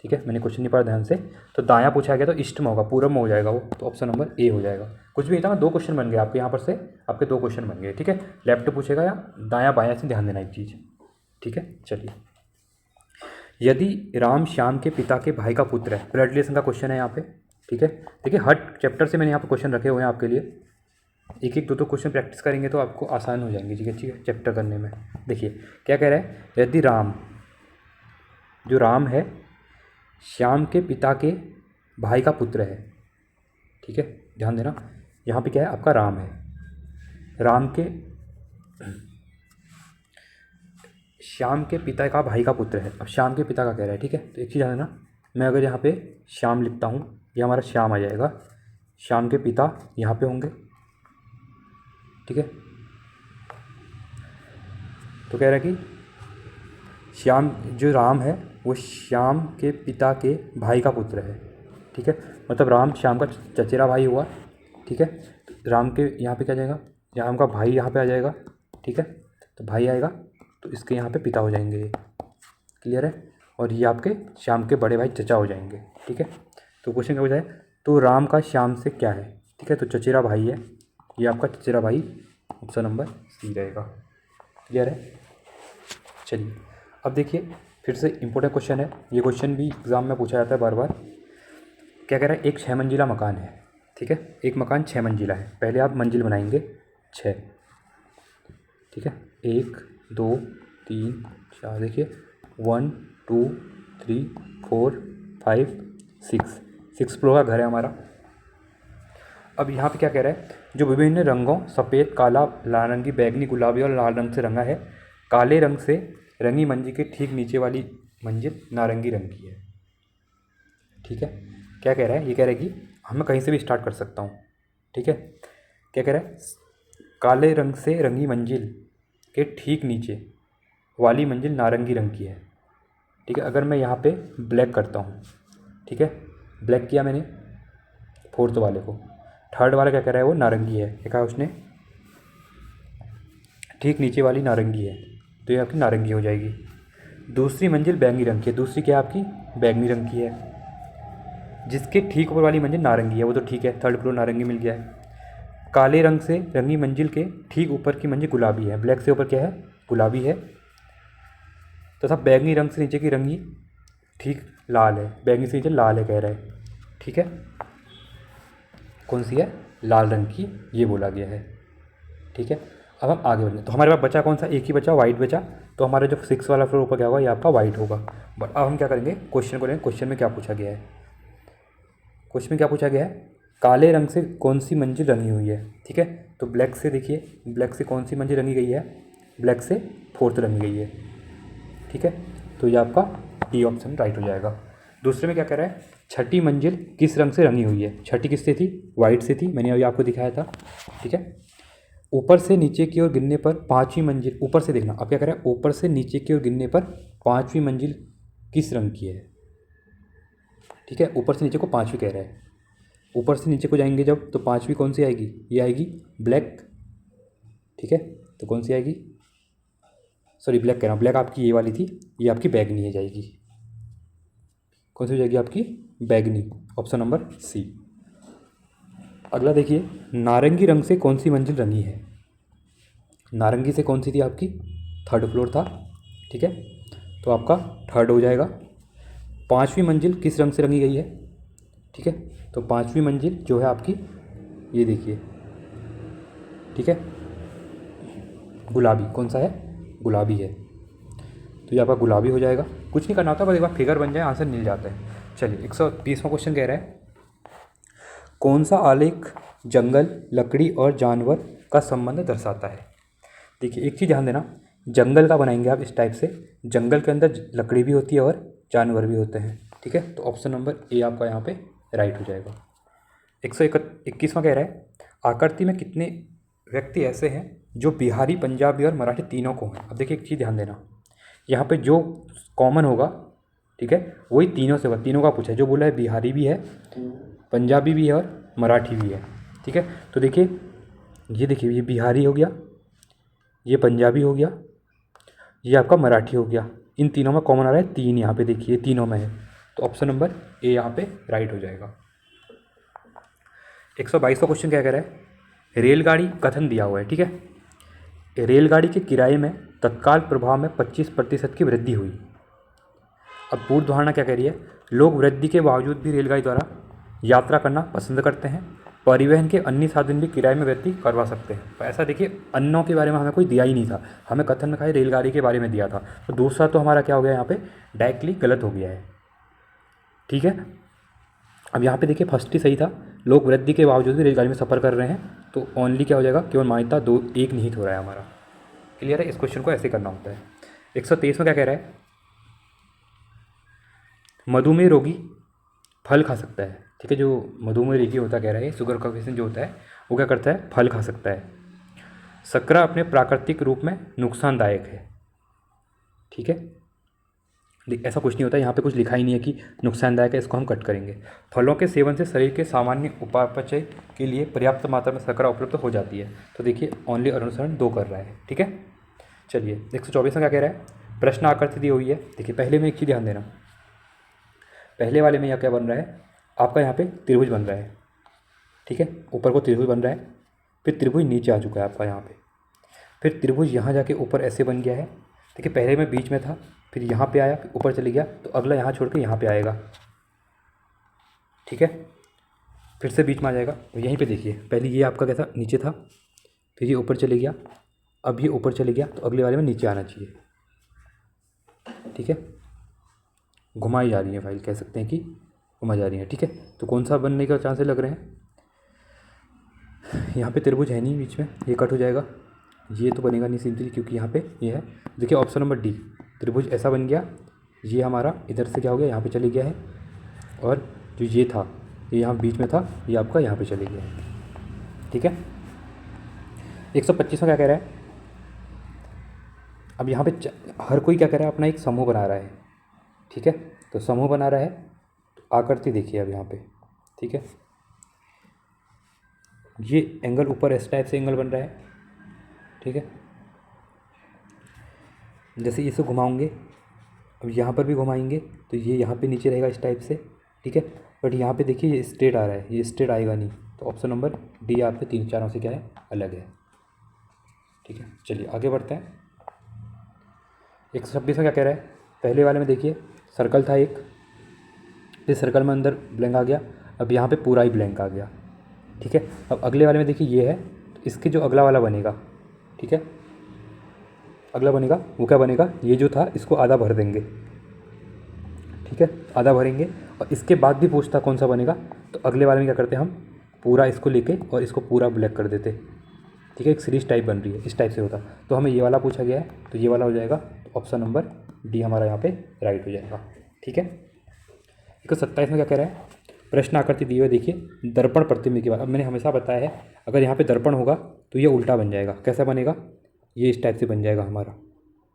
ठीक है, मैंने क्वेश्चन नहीं पढ़ा ध्यान से, तो दायां पूछा गया, तो ईस्ट में होगा, पूरब में हो जाएगा वो, तो ऑप्शन नंबर ए हो जाएगा। कुछ भी नहीं था, 2 क्वेश्चन बन गए आपके यहाँ पर से, आपके 2 क्वेश्चन बन गए, ठीक है। लेफ्ट पूछेगा या दायां बायां से ध्यान देना एक चीज़, ठीक है। चलिए, यदि राम श्याम के पिता के भाई का पुत्र है, ब्लड रिलेशन का क्वेश्चन है यहाँ पे, ठीक है। देखिए हर चैप्टर से मैंने यहाँ पर क्वेश्चन रखे हुए हैं आपके लिए, एक एक 2 क्वेश्चन प्रैक्टिस करेंगे तो आपको आसान हो जाएंगे, ठीक है, चैप्टर करने में। देखिए क्या कह रहा है, यदि राम, जो राम है, श्याम के पिता के भाई का पुत्र है, ठीक है, ध्यान देना, यहाँ पे क्या है, आपका राम है, राम के श्याम के पिता का भाई का पुत्र है, अब श्याम के पिता का कह रहा है, ठीक है। तो एक चीज़ ध्यान देना, मैं अगर यहाँ पे श्याम लिखता हूँ, ये हमारा श्याम आ जाएगा, श्याम के पिता यहाँ पे होंगे, ठीक है। तो कह रहा है कि श्याम, जो राम है वो श्याम के पिता के भाई का पुत्र है, ठीक है, मतलब राम श्याम का चचेरा भाई हुआ, ठीक है। तो राम के यहाँ पे क्या जाएगा, राम का भाई यहाँ पे आ जाएगा, ठीक है, तो भाई आएगा, तो इसके यहाँ पे पिता हो जाएंगे, ये क्लियर है, और ये आपके श्याम के बड़े भाई चचा हो जाएंगे, ठीक है। तो क्वेश्चन क्या हो जाए, तो राम का श्याम से क्या है, ठीक है, तो चचेरा भाई है, ये आपका चचेरा भाई, ऑप्शन नंबर सी रहेगा, क्लियर है। चलिए अब देखिए फिर से इंपॉर्टेंट क्वेश्चन है, ये क्वेश्चन भी एग्ज़ाम में पूछा जाता है बार बार। क्या कह रहा है, एक 6 मंजिला मकान है, ठीक है, एक मकान 6 मंजिला है, पहले आप मंजिल बनाएंगे 6, ठीक है, 1 2 3 4, देखिए 1 2 3 4 5 6 फ्लोर का घर है हमारा। अब यहाँ पे क्या कह रहा है, जो विभिन्न रंगों सफ़ेद, काला, नारंगी, बैंगनी, गुलाबी और लाल रंग से रंगा है, काले रंग से रंगी मंजिल के ठीक नीचे वाली मंजिल नारंगी रंग की है, ठीक है। क्या कह रहा है, ये कह रहा है कि मैं कहीं से भी स्टार्ट कर सकता हूँ, ठीक है। क्या कह रहा है, काले रंग से रंगी मंजिल के ठीक नीचे वाली मंजिल नारंगी रंग की है, ठीक है। अगर मैं यहाँ पे ब्लैक करता हूँ, ठीक है, ब्लैक किया मैंने 4th वाले को, 3rd वाला क्या कह रहा है, वो नारंगी है, क्या कहा उसने, ठीक नीचे वाली नारंगी है, तो ये आपकी नारंगी हो जाएगी। दूसरी मंजिल बैंगनी रंग की है, दूसरी क्या है आपकी बैंगनी रंग की है। जिसके ठीक ऊपर वाली मंजिल नारंगी है वो तो ठीक है, थर्ड फ्लोर नारंगी मिल गया है। काले रंग से रंगी मंजिल के ठीक ऊपर की मंजिल गुलाबी है, ब्लैक से ऊपर क्या है गुलाबी है, तथा बैंगनी रंग से नीचे की रंगी ठीक लाल है, बैंगनी से नीचे लाल है कह रहा है। ठीक है, कौन सी है लाल रंग की, ये बोला गया है। ठीक है, अब हम आगे बढ़ें। तो हमारे पास बचा कौन सा, एक ही बचा वाइट बचा, तो हमारा जो 6 वाला फ्लोर ऊपर क्या होगा ये आपका वाइट होगा। बट अब हम क्या करेंगे क्वेश्चन को लेंगे, क्वेश्चन में क्या पूछा गया है। क्वेश्चन में क्या पूछा गया है, काले रंग से कौन सी मंजिल रंगी हुई है। ठीक है, तो ब्लैक से देखिए, ब्लैक से कौन सी मंजिल रंगी गई है, ब्लैक से फोर्थ रंगी गई है। ठीक है, तो ये आपका डी ऑप्शन राइट हो जाएगा। दूसरे में क्या कह रहा है, छठी मंजिल किस रंग से रंगी हुई है। छठी किससे थी, वाइट से थी, मैंने अभी आपको दिखाया था। ठीक है, ऊपर से नीचे की ओर गिनने पर पांचवी मंजिल, ऊपर से देखना अब क्या कह रहा है, ऊपर से नीचे की ओर गिनने पर पांचवी मंजिल किस रंग की है। ठीक है, ऊपर से नीचे को पांचवी कह रहा है, ऊपर से नीचे को जाएंगे जब तो पांचवी कौन सी आएगी, ये आएगी ब्लैक। ठीक है, तो कौन सी आएगी, सॉरी ब्लैक कह रहा हूँ, ब्लैक आपकी ये वाली थी, ये आपकी बैगनी है जाएगी। कौन सी हो जाएगी आपकी बैगनी, ऑप्शन नंबर सी। अगला देखिए, नारंगी रंग से कौन सी मंजिल रंगी है। नारंगी से कौन सी थी आपकी, थर्ड फ्लोर था। ठीक है, तो आपका थर्ड हो जाएगा। पांचवी मंजिल किस रंग से रंगी गई है। ठीक है, तो पांचवी मंजिल जो है आपकी ये देखिए। ठीक है, गुलाबी, कौन सा है गुलाबी है, तो ये आपका गुलाबी हो जाएगा। कुछ नहीं करना होता, बस एक बार फिगर बन जाए आंसर मिल जाता है। चलिए 130वां क्वेश्चन कह रहा है, कौन सा आलेख जंगल, लकड़ी और जानवर का संबंध दर्शाता है। देखिए एक चीज़ ध्यान देना, जंगल का बनाएंगे आप इस टाइप से, जंगल के अंदर लकड़ी भी होती है और जानवर भी होते हैं। ठीक है, तो ऑप्शन नंबर ए आपका यहाँ पे राइट हो जाएगा। 121वां कह रहा है, आकृति में कितने व्यक्ति ऐसे हैं जो बिहारी, पंजाबी और मराठी तीनों को हैं। अब देखिए एक चीज़ ध्यान देना, यहाँ पे जो कॉमन होगा, ठीक है, वही तीनों से होगा, तीनों का पूछा है। जो बोला है बिहारी भी है, पंजाबी भी है और मराठी भी है। ठीक है, तो देखिए ये देखिए, ये बिहारी हो गया, ये पंजाबी हो गया, ये आपका मराठी हो गया। इन तीनों में कॉमन आ रहा है तीन, यहाँ पे देखिए तीनों में है, तो ऑप्शन नंबर ए यहाँ पे राइट हो जाएगा। 122वां क्वेश्चन क्या कह रहा है, रेलगाड़ी कथन दिया हुआ है। ठीक है, रेलगाड़ी के किराए में तत्काल प्रभाव में 25% की वृद्धि हुई। अब पूर्व धारणा क्या कह रही है, लोग वृद्धि के बावजूद भी रेलगाड़ी द्वारा यात्रा करना पसंद करते हैं, परिवहन के अन्य साधन भी किराए में वृद्धि करवा सकते हैं। तो ऐसा देखिए, अन्यों के बारे में हमें कोई दिया ही नहीं था, हमें कथन में खाली रेलगाड़ी के बारे में दिया था। तो दूसरा तो हमारा क्या हो गया, यहाँ पे डायरेक्टली गलत हो गया है। ठीक है, अब यहाँ पे देखिए फर्स्ट ही सही था, लोग वृद्धि के बावजूद भी रेलगाड़ी में सफ़र कर रहे हैं, तो ओनली क्या हो जाएगा, केवल मान्यता दो एक निहित हो रहा है हमारा। क्लियर है, इस क्वेश्चन को ऐसे करना होता है। 123 में क्या कह रहा है, मधुमेह रोगी फल खा सकता है। ठीक है, जो मधुमेह रोगी होता कह रहा है, शुगर का पेशेंट जो होता है वो क्या करता है, फल खा सकता है। शर्करा अपने प्राकृतिक रूप में नुकसानदायक है। ठीक है, ऐसा कुछ नहीं होता, यहाँ पे कुछ लिखा ही नहीं है कि नुकसानदायक है, इसको हम कट करेंगे। फलों के सेवन से शरीर के सामान्य उपापचय के लिए पर्याप्त मात्रा में शर्करा उपलब्ध हो जाती है। तो देखिए ओनली अनुसरण 2 कर रहा है। ठीक है, चलिए 124 में क्या कह रहा है, प्रश्न आकृति दी हुई है। देखिए पहले में एक चीज़ ध्यान देना, पहले वाले में यह क्या बन रहा है, आपका यहाँ पे त्रिभुज बन रहा है। ठीक है, ऊपर को त्रिभुज बन रहा है, फिर त्रिभुज नीचे आ चुका है आपका यहाँ पे, फिर त्रिभुज यहाँ जाके ऊपर ऐसे बन गया है। देखिए पहले में बीच में था, फिर यहाँ पे आया, फिर ऊपर चले गया, तो अगला यहाँ छोड़ के यहाँ पे आएगा। ठीक है, फिर से बीच में आ जाएगा। और यहीं पे देखिए पहले ये आपका कैसा नीचे था, फिर ये ऊपर चले गया, अब ये ऊपर चले गया, तो अगले वाले में नीचे आना चाहिए। ठीक है, घुमाई जा रही है फाइल, कह सकते हैं कि घुमा जा रही है। ठीक है, तो कौन सा बनने का चांसेस लग रहे हैं, यहाँ पे त्रिभुज है नहीं बीच में, ये कट हो जाएगा, ये तो बनेगा नहीं सिंपली क्योंकि यहाँ पे ये है। देखिए ऑप्शन नंबर डी, त्रिभुज ऐसा बन गया, ये हमारा इधर से क्या हो गया, यहाँ पे चले गया है, और जो ये था ये यहाँ बीच में था, ये आपका यहाँ पे चले गया है। ठीक है, 125 में क्या कह रहा है, अब यहाँ पे हर कोई क्या कह रहा है, अपना एक समूह बना रहा है। ठीक है, तो समूह बना रहा है, तो आकृति देखिए अब यहाँ पे। ठीक है, ये एंगल ऊपर इस टाइप से एंगल बन रहा है। ठीक है, जैसे इसे घुमाओगे, अब यहाँ पर भी घुमाएंगे तो ये यहाँ पे नीचे रहेगा इस टाइप से, ठीक है। बट यहाँ पे देखिए ये स्ट्रेट आ रहा है, ये स्ट्रेट आएगा नहीं, तो ऑप्शन नंबर डी आपके तीन चारों से क्या है, अलग है, ठीक है। चलिए आगे बढ़ते हैं। 126 में क्या कह रहा है, पहले वाले में देखिए सर्कल था एक, इस सर्कल में अंदर ब्लैंक आ गया, अब यहाँ पे पूरा ही ब्लैंक आ गया, ठीक है। अब अगले वाले में देखिए ये है, तो इसके जो अगला वाला बनेगा, ठीक है, अगला बनेगा वो क्या बनेगा, ये जो था इसको आधा भर देंगे, ठीक है, आधा भरेंगे। और इसके बाद भी पूछता कौन सा बनेगा, तो अगले वाले में क्या करते हैं हम, पूरा इसको लेके और इसको पूरा ब्लैक कर देते, ठीक है। एक सीरीज टाइप बन रही है, इस टाइप से होता। तो हमें ये वाला पूछा गया है, तो ये वाला हो जाएगा, तो ऑप्शन नंबर डी हमारा यहाँ पे राइट हो जाएगा, ठीक है। 127 में क्या कह रहा है, प्रश्न आकृति दी हुई देखिए, दर्पण प्रतिबिंब की बात। अब मैंने हमेशा बताया है अगर यहाँ पे दर्पण होगा तो ये उल्टा बन जाएगा। कैसा बनेगा, ये इस टाइप से बन जाएगा हमारा,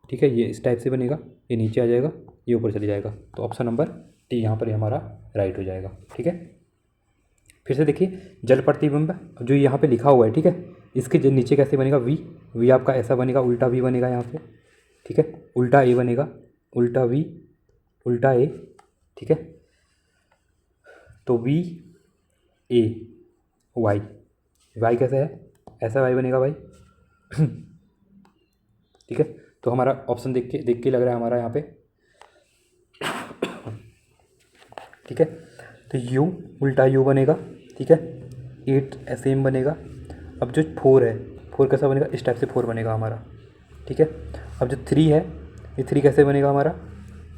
ठीक है, ये इस टाइप से बनेगा, ये नीचे आ जाएगा, ये ऊपर चले जाएगा, तो ऑप्शन नंबर डी यहाँ पर हमारा राइट हो जाएगा, ठीक है। फिर से देखिए जल प्रतिबिंब जो यहाँ पे लिखा हुआ है, ठीक है, इसके जो नीचे कैसे बनेगा, वी, वी आपका ऐसा बनेगा, उल्टा वी बनेगा यहाँ पे, ठीक है, उल्टा ए बनेगा, उल्टा वी, उल्टा ए, ठीक है। तो वी ए वाई, वाई कैसा है, ऐसा वाई बनेगा भाई ठीक है। तो हमारा ऑप्शन देख के लग रहा है हमारा यहाँ पे, ठीक है। तो यू, उल्टा यू बनेगा, ठीक है, 8 सेम बनेगा। अब जो 4 है, 4 कैसा बनेगा, इस टाइप से 4 बनेगा हमारा, ठीक है। अब जो 3 है, ये 3 कैसे बनेगा हमारा,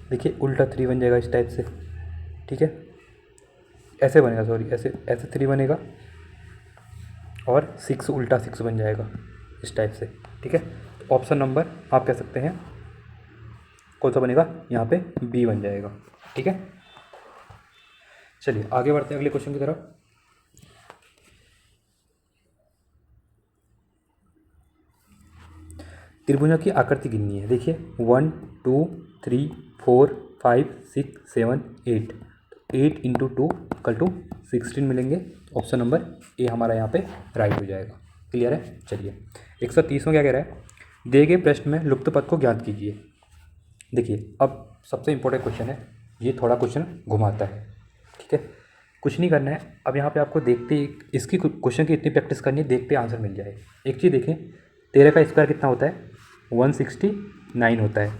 देखिए उल्टा 3 बन जाएगा इस टाइप से, ठीक है, ऐसे बनेगा, सॉरी ऐसे ऐसे 3 बनेगा, और 6 उल्टा 6 बन जाएगा इस टाइप से, ठीक है। ऑप्शन नंबर आप कह सकते हैं कौन सा बनेगा, यहाँ पे बी बन जाएगा, ठीक है। चलिए आगे बढ़ते हैं अगले क्वेश्चन की तरफ। त्रिभुजों की आकृति गिननी है, देखिए 1 2 3 4 5 6 7 8, 8 इंटू 2 इक्वल टू 16 मिलेंगे, ऑप्शन नंबर ए हमारा यहाँ पे राइट हो जाएगा, क्लियर है। चलिए 130 में क्या कह रहा है, दिए गए प्रश्न में लुप्त पद को ज्ञात कीजिए। देखिए अब सबसे इंपॉर्टेंट क्वेश्चन है, ये थोड़ा क्वेश्चन घुमाता है, ठीक है, कुछ नहीं करना है। अब यहाँ पे आपको देखते इसकी क्वेश्चन की इतनी प्रैक्टिस करनी है, देखते आंसर मिल जाए। एक चीज़ देखें, 13 का स्क्वायर कितना होता है, 169 होता है,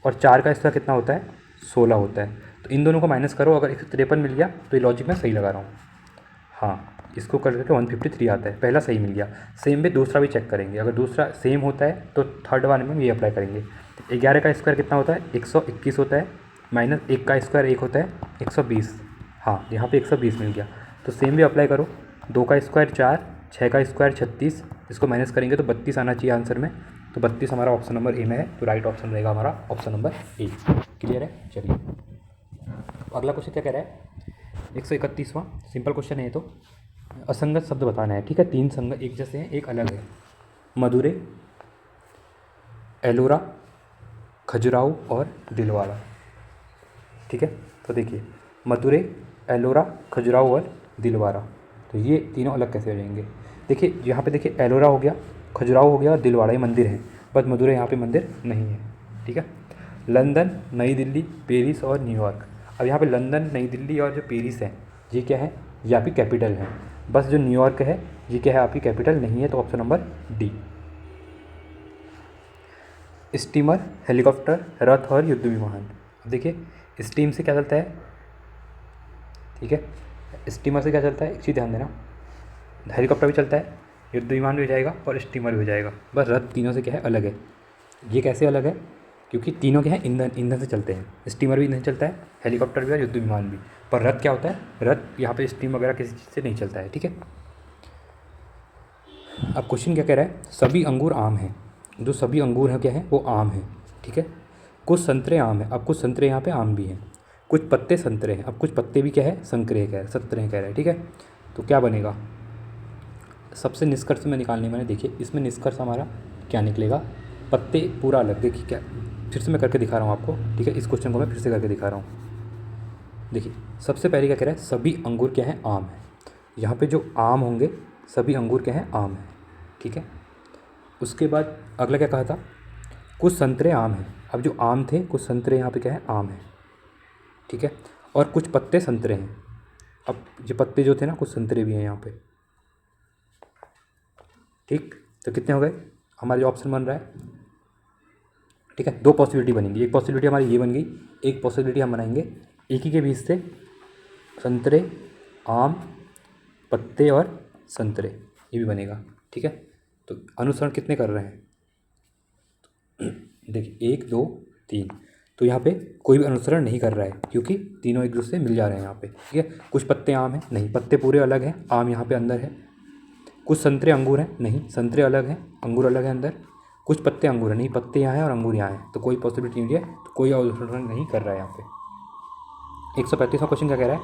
और 4 का स्क्वायर कितना होता है, 16 होता है। तो इन दोनों को माइनस करो, अगर 153 मिल गया तो ये लॉजिक में सही लगा रहा हूँ, हाँ, इसको करके 153 आता है, पहला सही मिल गया। सेम में दूसरा भी चेक करेंगे, अगर दूसरा सेम होता है तो थर्ड वन में ये अप्लाई करेंगे। 11 का स्क्वायर कितना होता है, 121 होता है, माइनस 1 का स्क्वायर 1 होता है, 120, हाँ यहाँ पे 120 मिल गया, तो सेम भी अप्लाई करो। 2 का स्क्वायर 4, 6 का स्क्वायर 36, इसको माइनस करेंगे तो 32 आना चाहिए आंसर में, तो 32 हमारा ऑप्शन नंबर ए में है, तो राइट ऑप्शन रहेगा हमारा ऑप्शन नंबर ए, क्लियर है। चलिए अगला क्वेश्चन क्या कह रहा है, 131वां सिंपल क्वेश्चन है ये तो, असंगत शब्द बताना है, ठीक है, 3 संगत एक जैसे हैं, एक अलग है, मधुरे, एलोरा, खजुराहो और दिलवाड़ा, ठीक है। तो देखिए मधुरे, एलोरा, खजुराहो और दिलवाड़ा, तो ये तीनों अलग कैसे हो जाएंगे। देखिए यहाँ पे देखिए एलोरा हो गया, खजुराहो हो गया और दिलवाड़ा, ये मंदिर है, बट मधुरे यहाँ पे मंदिर नहीं है, ठीक है। लंदन, नई दिल्ली, पेरिस और न्यूयॉर्क, अब यहाँ पे लंदन, नई दिल्ली और जो पेरिस है ये क्या है, ये आपकी कैपिटल है, बस जो न्यूयॉर्क है ये क्या है, आपकी कैपिटल नहीं है, तो option number D. Steamer, helicopter, रथ और युद्ध विमान, देखिए स्टीम से क्या चलता है, ठीक है, स्टीमर से क्या चलता है, एक चीज़ ध्यान देना, हेलीकॉप्टर भी चलता है, युद्ध विमान भी हो जाएगा और स्टीमर भी हो जाएगा, बस रथ तीनों से क्या है, अलग है। ये कैसे अलग है, क्योंकि तीनों क्या है, ईंधन से चलते हैं, स्टीमर भी ईंधन से चलता है, हेलीकॉप्टर भी और युद्ध विमान भी, पर रथ क्या होता है, रथ यहाँ पे स्टीम वगैरह किसी चीज़ से नहीं चलता है, ठीक है। अब क्वेश्चन क्या कह रहा है, सभी अंगूर आम हैं, जो सभी अंगूर हैं क्या है, वो आम है, ठीक है। कुछ संतरे आम है, अब कुछ संतरे यहाँ पे आम भी हैं, कुछ पत्ते संतरे हैं, अब कुछ पत्ते भी क्या है, संतरे कह रहे हैं, संतरे कह रहे हैं, ठीक है। तो क्या बनेगा, सबसे निष्कर्ष में निकालने मैंने, देखिए इसमें निष्कर्ष हमारा क्या निकलेगा, पत्ते पूरा अलग, देखिए क्या, फिर से मैं करके दिखा रहा हूँ आपको, ठीक है, इस क्वेश्चन को मैं फिर से करके दिखा रहा हूँ। देखिए सबसे पहले क्या कह रहा है, सभी अंगूर क्या हैं, आम है, यहाँ पे जो आम होंगे सभी अंगूर क्या हैं, आम है, ठीक है। उसके बाद अगला क्या कहा था, कुछ संतरे आम हैं। अब जो आम थे कुछ संतरे यहाँ पे क्या है, आम है, ठीक है। और कुछ पत्ते संतरे हैं। अब ये पत्ते जो थे ना कुछ संतरे भी हैं यहाँ पे, ठीक। तो कितने हो गए हमारा जो ऑप्शन बन रहा है, ठीक है। दो पॉसिबिलिटी बनेंगी, एक पॉसिबिलिटी हमारी ये बन गई, एक पॉसिबिलिटी हम बनाएंगे एक ही के बीच से संतरे, आम, पत्ते और संतरे, ये भी बनेगा, ठीक है। तो अनुसरण कितने कर रहे हैं, देखिए 1 2 3। तो यहाँ पे कोई भी अनुसरण नहीं कर रहा है क्योंकि तीनों एक दूसरे से मिल जा रहे हैं यहाँ पे, ठीक है। कुछ पत्ते आम हैं, नहीं, पत्ते पूरे अलग हैं, आम यहाँ पे अंदर है। कुछ संतरे अंगूर हैं, नहीं, संतरे अलग हैं, अंगूर अलग है अंदर। कुछ पत्ते अंगूर हैं, नहीं, पत्ते यहाँ हैं और अंगूर यहाँ हैं। तो कोई पॉसिबिलिटी नहीं है, तो कोई अनुसरण नहीं कर रहा है यहाँ पे। 135वां क्वेश्चन क्या कह रहा है,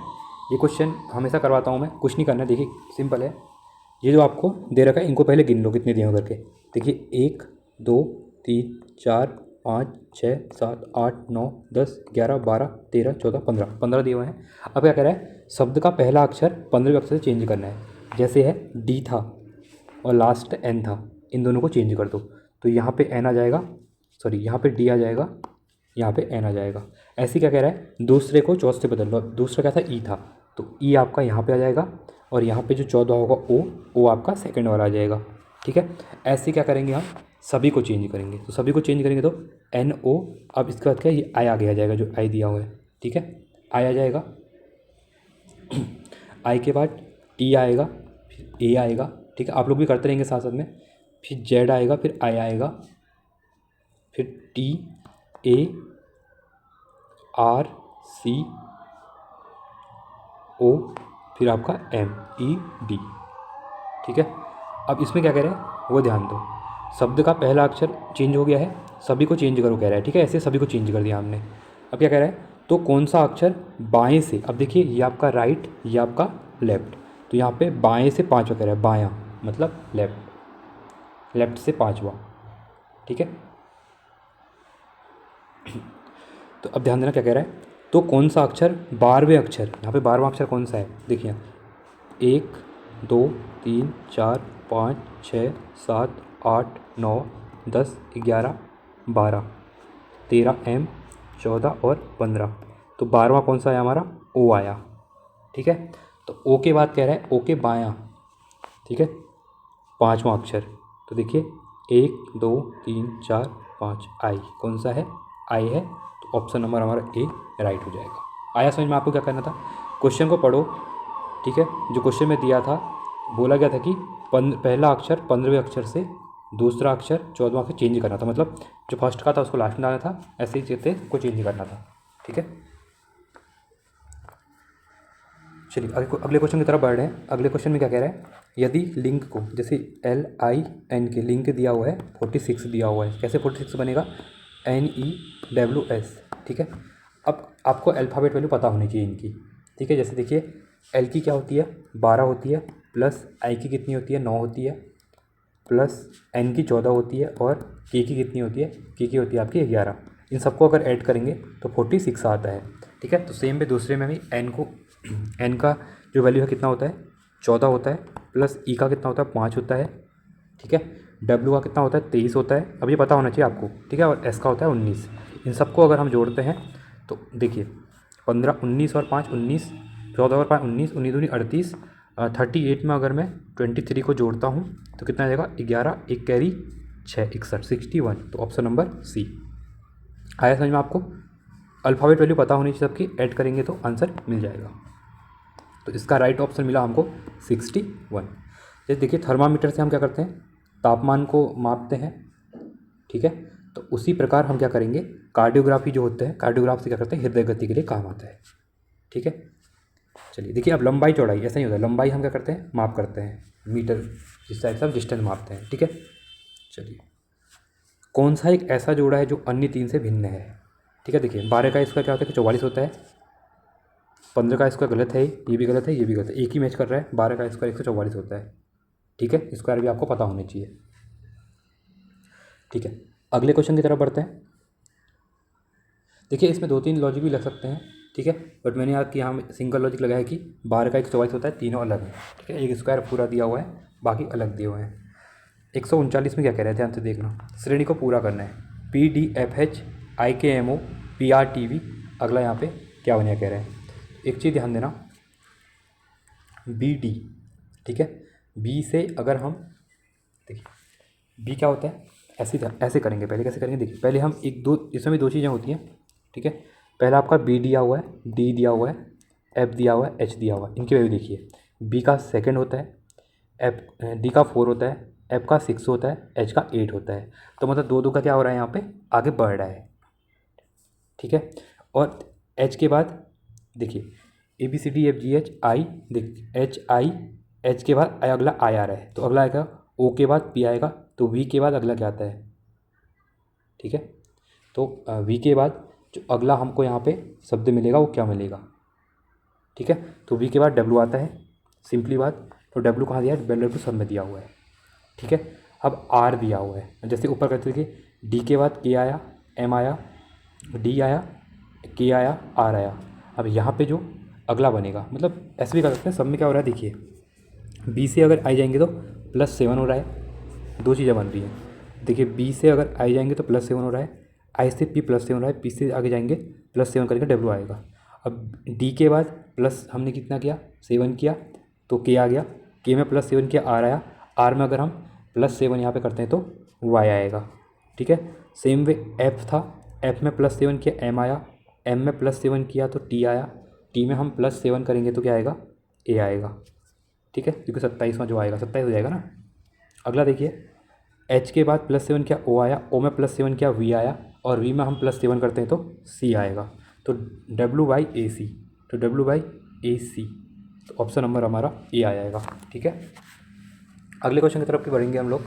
ये क्वेश्चन हमेशा करवाता हूँ मैं, कुछ नहीं करना है। देखिए सिंपल है, ये जो आपको दे रखा है इनको पहले गिन लो कितने दिए हो करके। देखिए 1 2 3 4 5 6 7 8 9 10 11 12 13 14 15, 15 दिए हुए हैं। अब क्या कह रहा है, शब्द का पहला अक्षर 15वें अक्षर से चेंज करना है। जैसे है डी था और लास्ट एन था, इन दोनों को चेंज कर दो। तो यहाँ पे एन आ जाएगा, सॉरी यहाँ पे डी आ जाएगा, यहाँ पे एन आ जाएगा। ऐसे क्या कह रहा है, दूसरे को चौथे से बदल लो। दूसरा क्या था, ई था, तो ई आपका यहाँ पे आ जाएगा और यहाँ पे जो 14 होगा ओ आपका सेकंड वाला आ जाएगा, ठीक है। ऐसे क्या करेंगे, हम सभी को चेंज करेंगे। तो सभी को चेंज करेंगे तो एन ओ, अब इसके बाद क्या, ये आई आगे आ जाएगा, जो आई दिया हुआ है, ठीक है, आई आ जाएगा। आई के बाद टी आएगा, फिर ए आएगा, ठीक है। आप लोग भी करते रहेंगे साथ साथ में। फिर जेड आएगा, फिर आई आएगा, फिर टी ए आर सी ओ, फिर आपका एम ई डी, ठीक है। अब इसमें क्या कह रहे हैं वो ध्यान दो, शब्द का पहला अक्षर चेंज हो गया है, सभी को चेंज करो कह रहा है, ठीक है। ऐसे सभी को चेंज कर दिया हमने। अब क्या कह रहा है, तो कौन सा अक्षर बाएं से, अब देखिए ये आपका राइट, ये आपका लेफ्ट, तो यहाँ पे बाएं से पाँचवा कह रहा है, बायां मतलब लेफ्ट, लेफ्ट से पाँचवा, ठीक है। तो अब ध्यान देना क्या कह रहा है, तो कौन सा अक्षर 12वें अक्षर, यहाँ पे 12वां अक्षर कौन सा है, देखिए 1 2 3 4 5 6 7 8 9 10 11 12 13 एम 14 और 15। तो 12वां कौन सा आया हमारा, ओ आया, ठीक है। तो ओ के बाद कह रहा है ओ के बायां, ठीक है, 5वां अक्षर। तो देखिए 1 2 3 4 5, आई कौन सा है, आई है। तो ऑप्शन नंबर हमारा ए राइट हो जाएगा। आया समझ में आपको क्या करना था, क्वेश्चन को पढ़ो, ठीक है। जो क्वेश्चन में दिया था, बोला गया था कि पहला अक्षर 15वें अक्षर से दूसरा अक्षर 14वां अक्षर चेंज करना था, मतलब जो फर्स्ट का था उसको लास्ट में डालना था, ऐसे ही चीज़ें को चेंज करना था, ठीक है। चलिए अगले क्वेश्चन की तरफ बढ़ रहे हैं। अगले क्वेश्चन में क्या कह रहा है, यदि लिंक को, जैसे एल आई एन के लिंक दिया हुआ है 46 दिया हुआ है, कैसे 46 बनेगा, एन ई डब्ल्यू एस, ठीक है। अब आपको अल्फ़ाबेट वैल्यू पता होनी चाहिए इनकी, ठीक है। जैसे देखिए एल की क्या होती है 12 होती है, प्लस आई की कितनी होती है 9 होती है, प्लस एन की 14 होती है, और के की कितनी होती है, के की होती है आपकी 11। इन सबको अगर ऐड करेंगे तो 46 आता है, ठीक है। तो सेम पे दूसरे में भी एन को, एन का जो वैल्यू है कितना होता है 14 होता है, प्लस ई का कितना होता है 5 होता है, ठीक है। डब्ल्यू का कितना होता है 23 होता है, अब ये पता होना चाहिए आपको, ठीक है। और एस का होता है 19। इन सबको अगर हम जोड़ते हैं तो देखिए 15 19 और 5 19, 14 और 5 19, 19 दूनी 38, 38 में अगर मैं 23 को जोड़ता हूँ तो कितना आ जाएगा 11, एक कैरी 6 61, 61। तो ऑप्शन नंबर सी आया समझ में आपको। अल्फ़ाबेट वैल्यू पता होनी चाहिए सबकी, ऐड करेंगे तो आंसर मिल जाएगा। तो इसका राइट ऑप्शन मिला हमको 61। जैसे देखिए थर्मामीटर से हम क्या करते हैं, तापमान को मापते हैं, ठीक है। तो उसी प्रकार हम क्या करेंगे, कार्डियोग्राफी जो होता है, कार्डियोग्राफ से क्या करते हैं, हृदय गति के लिए काम आता है, ठीक है। चलिए देखिए अब लंबाई चौड़ाई ऐसा नहीं होता है, लंबाई हम क्या करते हैं माप करते हैं, मीटर जिस टाइप से हम डिस्टेंस मापते हैं, ठीक है। चलिए कौन सा एक ऐसा जोड़ा है जो अन्य 3 से भिन्न है, ठीक है। देखिए 12 का इसका क्या होता है कि 44 होता है, 15 का इसका गलत है, ये भी गलत है, ये भी गलत है, एक ही मैच कर रहा है। 12 का इसका 144 होता है, ठीक है। इसके बारे में भी आपको पता होनी चाहिए, ठीक है। अगले क्वेश्चन की तरफ बढ़ते हैं। देखिए इसमें 2-3 लॉजिक भी लग सकते हैं, ठीक है, बट मैंने यहाँ कि यहाँ सिंगल लॉजिक लगाया है कि 12 का 144 होता है, तीनों अलग हैं, ठीक है। एक स्क्वायर पूरा दिया हुआ है, बाकी अलग दिए हुए हैं। 139 में क्या कह रहे हैं, ध्यान से देखना, श्रेणी को पूरा करना है। PDFHIKMOPRTV। अगला यहाँ पे क्या बनेगा कह रहे हैं, एक चीज़ ध्यान देना, BD, ठीक है। बी से अगर हम देखिए बी क्या होता है, ऐसे करेंगे। पहले कैसे करेंगे देखिए, पहले हम एक दो, इसमें भी दो चीज़ें होती हैं, ठीक है। पहला आपका बी दिया हुआ है, डी दिया हुआ है, एफ दिया हुआ है, एच दिया हुआ है। इनकी वैल्यू देखिए, बी का सेकंड होता है, एफ डी का 4 होता है, एफ का 6 होता है, एच का 8 होता है। तो मतलब दो दो का क्या हो रहा है यहाँ पे, आगे बढ़ रहा है, ठीक है। और एच के बाद देखिए ABCDFGH I, देख HI, एच के बाद अगला आई आ रहा है, तो अगला आएगा ओ के बाद पी आएगा, तो वी के बाद अगला क्या आता है, ठीक है। तो वी के बाद जो अगला हमको यहाँ पे शब्द मिलेगा वो क्या मिलेगा, ठीक है। तो वी के बाद डब्ल्यू आता है, सिंपली बात। तो डब्ल्यू कहाँ दिया है, डब्ल्यू सब में दिया हुआ है, ठीक है। अब आर दिया हुआ है, जैसे ऊपर करते थे, डी के बाद के आया, एम आया, डी आया, के आया, आर आया। अब यहाँ पे जो अगला बनेगा, मतलब ऐसे भी कर सकते हैं, सब में क्या हो रहा है देखिए, बी से अगर आई जाएंगे तो +7 हो रहा है, दो चीज़ें बन रही हैं। देखिए बी से अगर आई जाएंगे तो +7 हो रहा है, आई से पी +7 हो रहा है, पी से आगे जाएंगे +7 करके डब्ल्यू आएगा। अब डी के बाद प्लस हमने कितना किया, 7 किया, तो के आ गया, के में +7 किया, आर आया, आर में अगर हम +7 यहाँ पे करते हैं तो वाई आएगा, ठीक है। सेम वे एफ था, एफ में +7 किया, एम आया, एम में +7 किया तो टी आया, टी में हम +7 करेंगे तो क्या आएगा, ए आएगा, ठीक है। क्योंकि 27वां जो आएगा 27 हो जाएगा ना। अगला देखिए, एच के बाद +7 किया, ओ आया, ओ में +7 किया, वी आया, और वी में हम +7 करते हैं तो सी आएगा। तो W/AC, तो W/AC, तो ऑप्शन नंबर हमारा ए आ जाएगा, ठीक है। अगले क्वेश्चन की तरफ बढ़ेंगे हम लोग।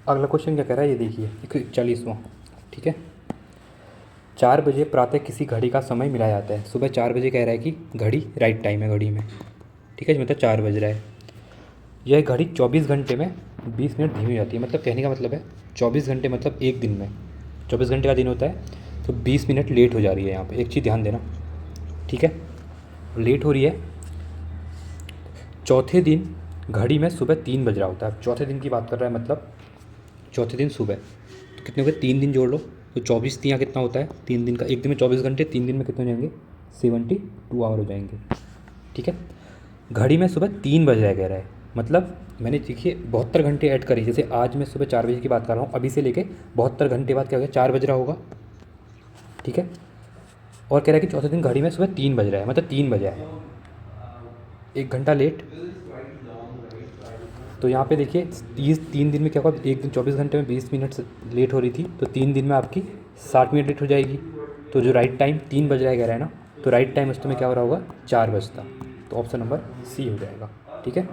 अगला क्वेश्चन क्या कह रहा है ये देखिए, 41वां, ठीक है। 4 बजे प्रातः किसी घड़ी का समय मिला जाता है। सुबह 4 बजे कह रहा है कि घड़ी राइट टाइम है घड़ी में, ठीक है, मतलब 4 बज रहा है। यह घड़ी 24 घंटे में 20 मिनट धीमी हो जाती है। मतलब कहने का मतलब है 24 घंटे मतलब एक दिन में 24 घंटे का दिन होता है, तो 20 मिनट लेट हो जा रही है यहाँ पे। एक चीज़ ध्यान देना, ठीक है, लेट हो रही है। चौथे दिन घड़ी में सुबह 3 बज रहा होता है। चौथे दिन की बात कर रहा है, मतलब चौथे दिन सुबह, तो कितने हो गए, 3 दिन जोड़ लो, तो 24 तियाँ कितना होता है, 3 दिन का। एक दिन में 24 घंटे, 3 दिन में कितने हो जाएंगे, 72 आवर हो जाएंगे, ठीक है। घड़ी में सुबह 3 बज रहा है कह रहा है, मतलब मैंने देखिए 72 घंटे ऐड करी। जैसे आज मैं सुबह 4 बजे की बात कर रहा हूँ, अभी से लेके 72 घंटे बाद क्या हो गया, 4 बज रहा होगा, ठीक है। और कह रहा है कि चौथे दिन घड़ी में सुबह 3 बज रहा है, मतलब 3 बजा है, 1 घंटा लेट। तो यहाँ पे देखिए 3 दिन में क्या होगा, एक दिन 24 घंटे में 20 मिनट से लेट हो रही थी, तो 3 दिन में आपकी 60 मिनट लेट हो जाएगी। तो जो राइट टाइम 3 बज रहा है कह रहा है ना, तो राइट टाइम उस में क्या हो रहा होगा, 4 बजता। तो ऑप्शन नंबर सी हो जाएगा, ठीक है।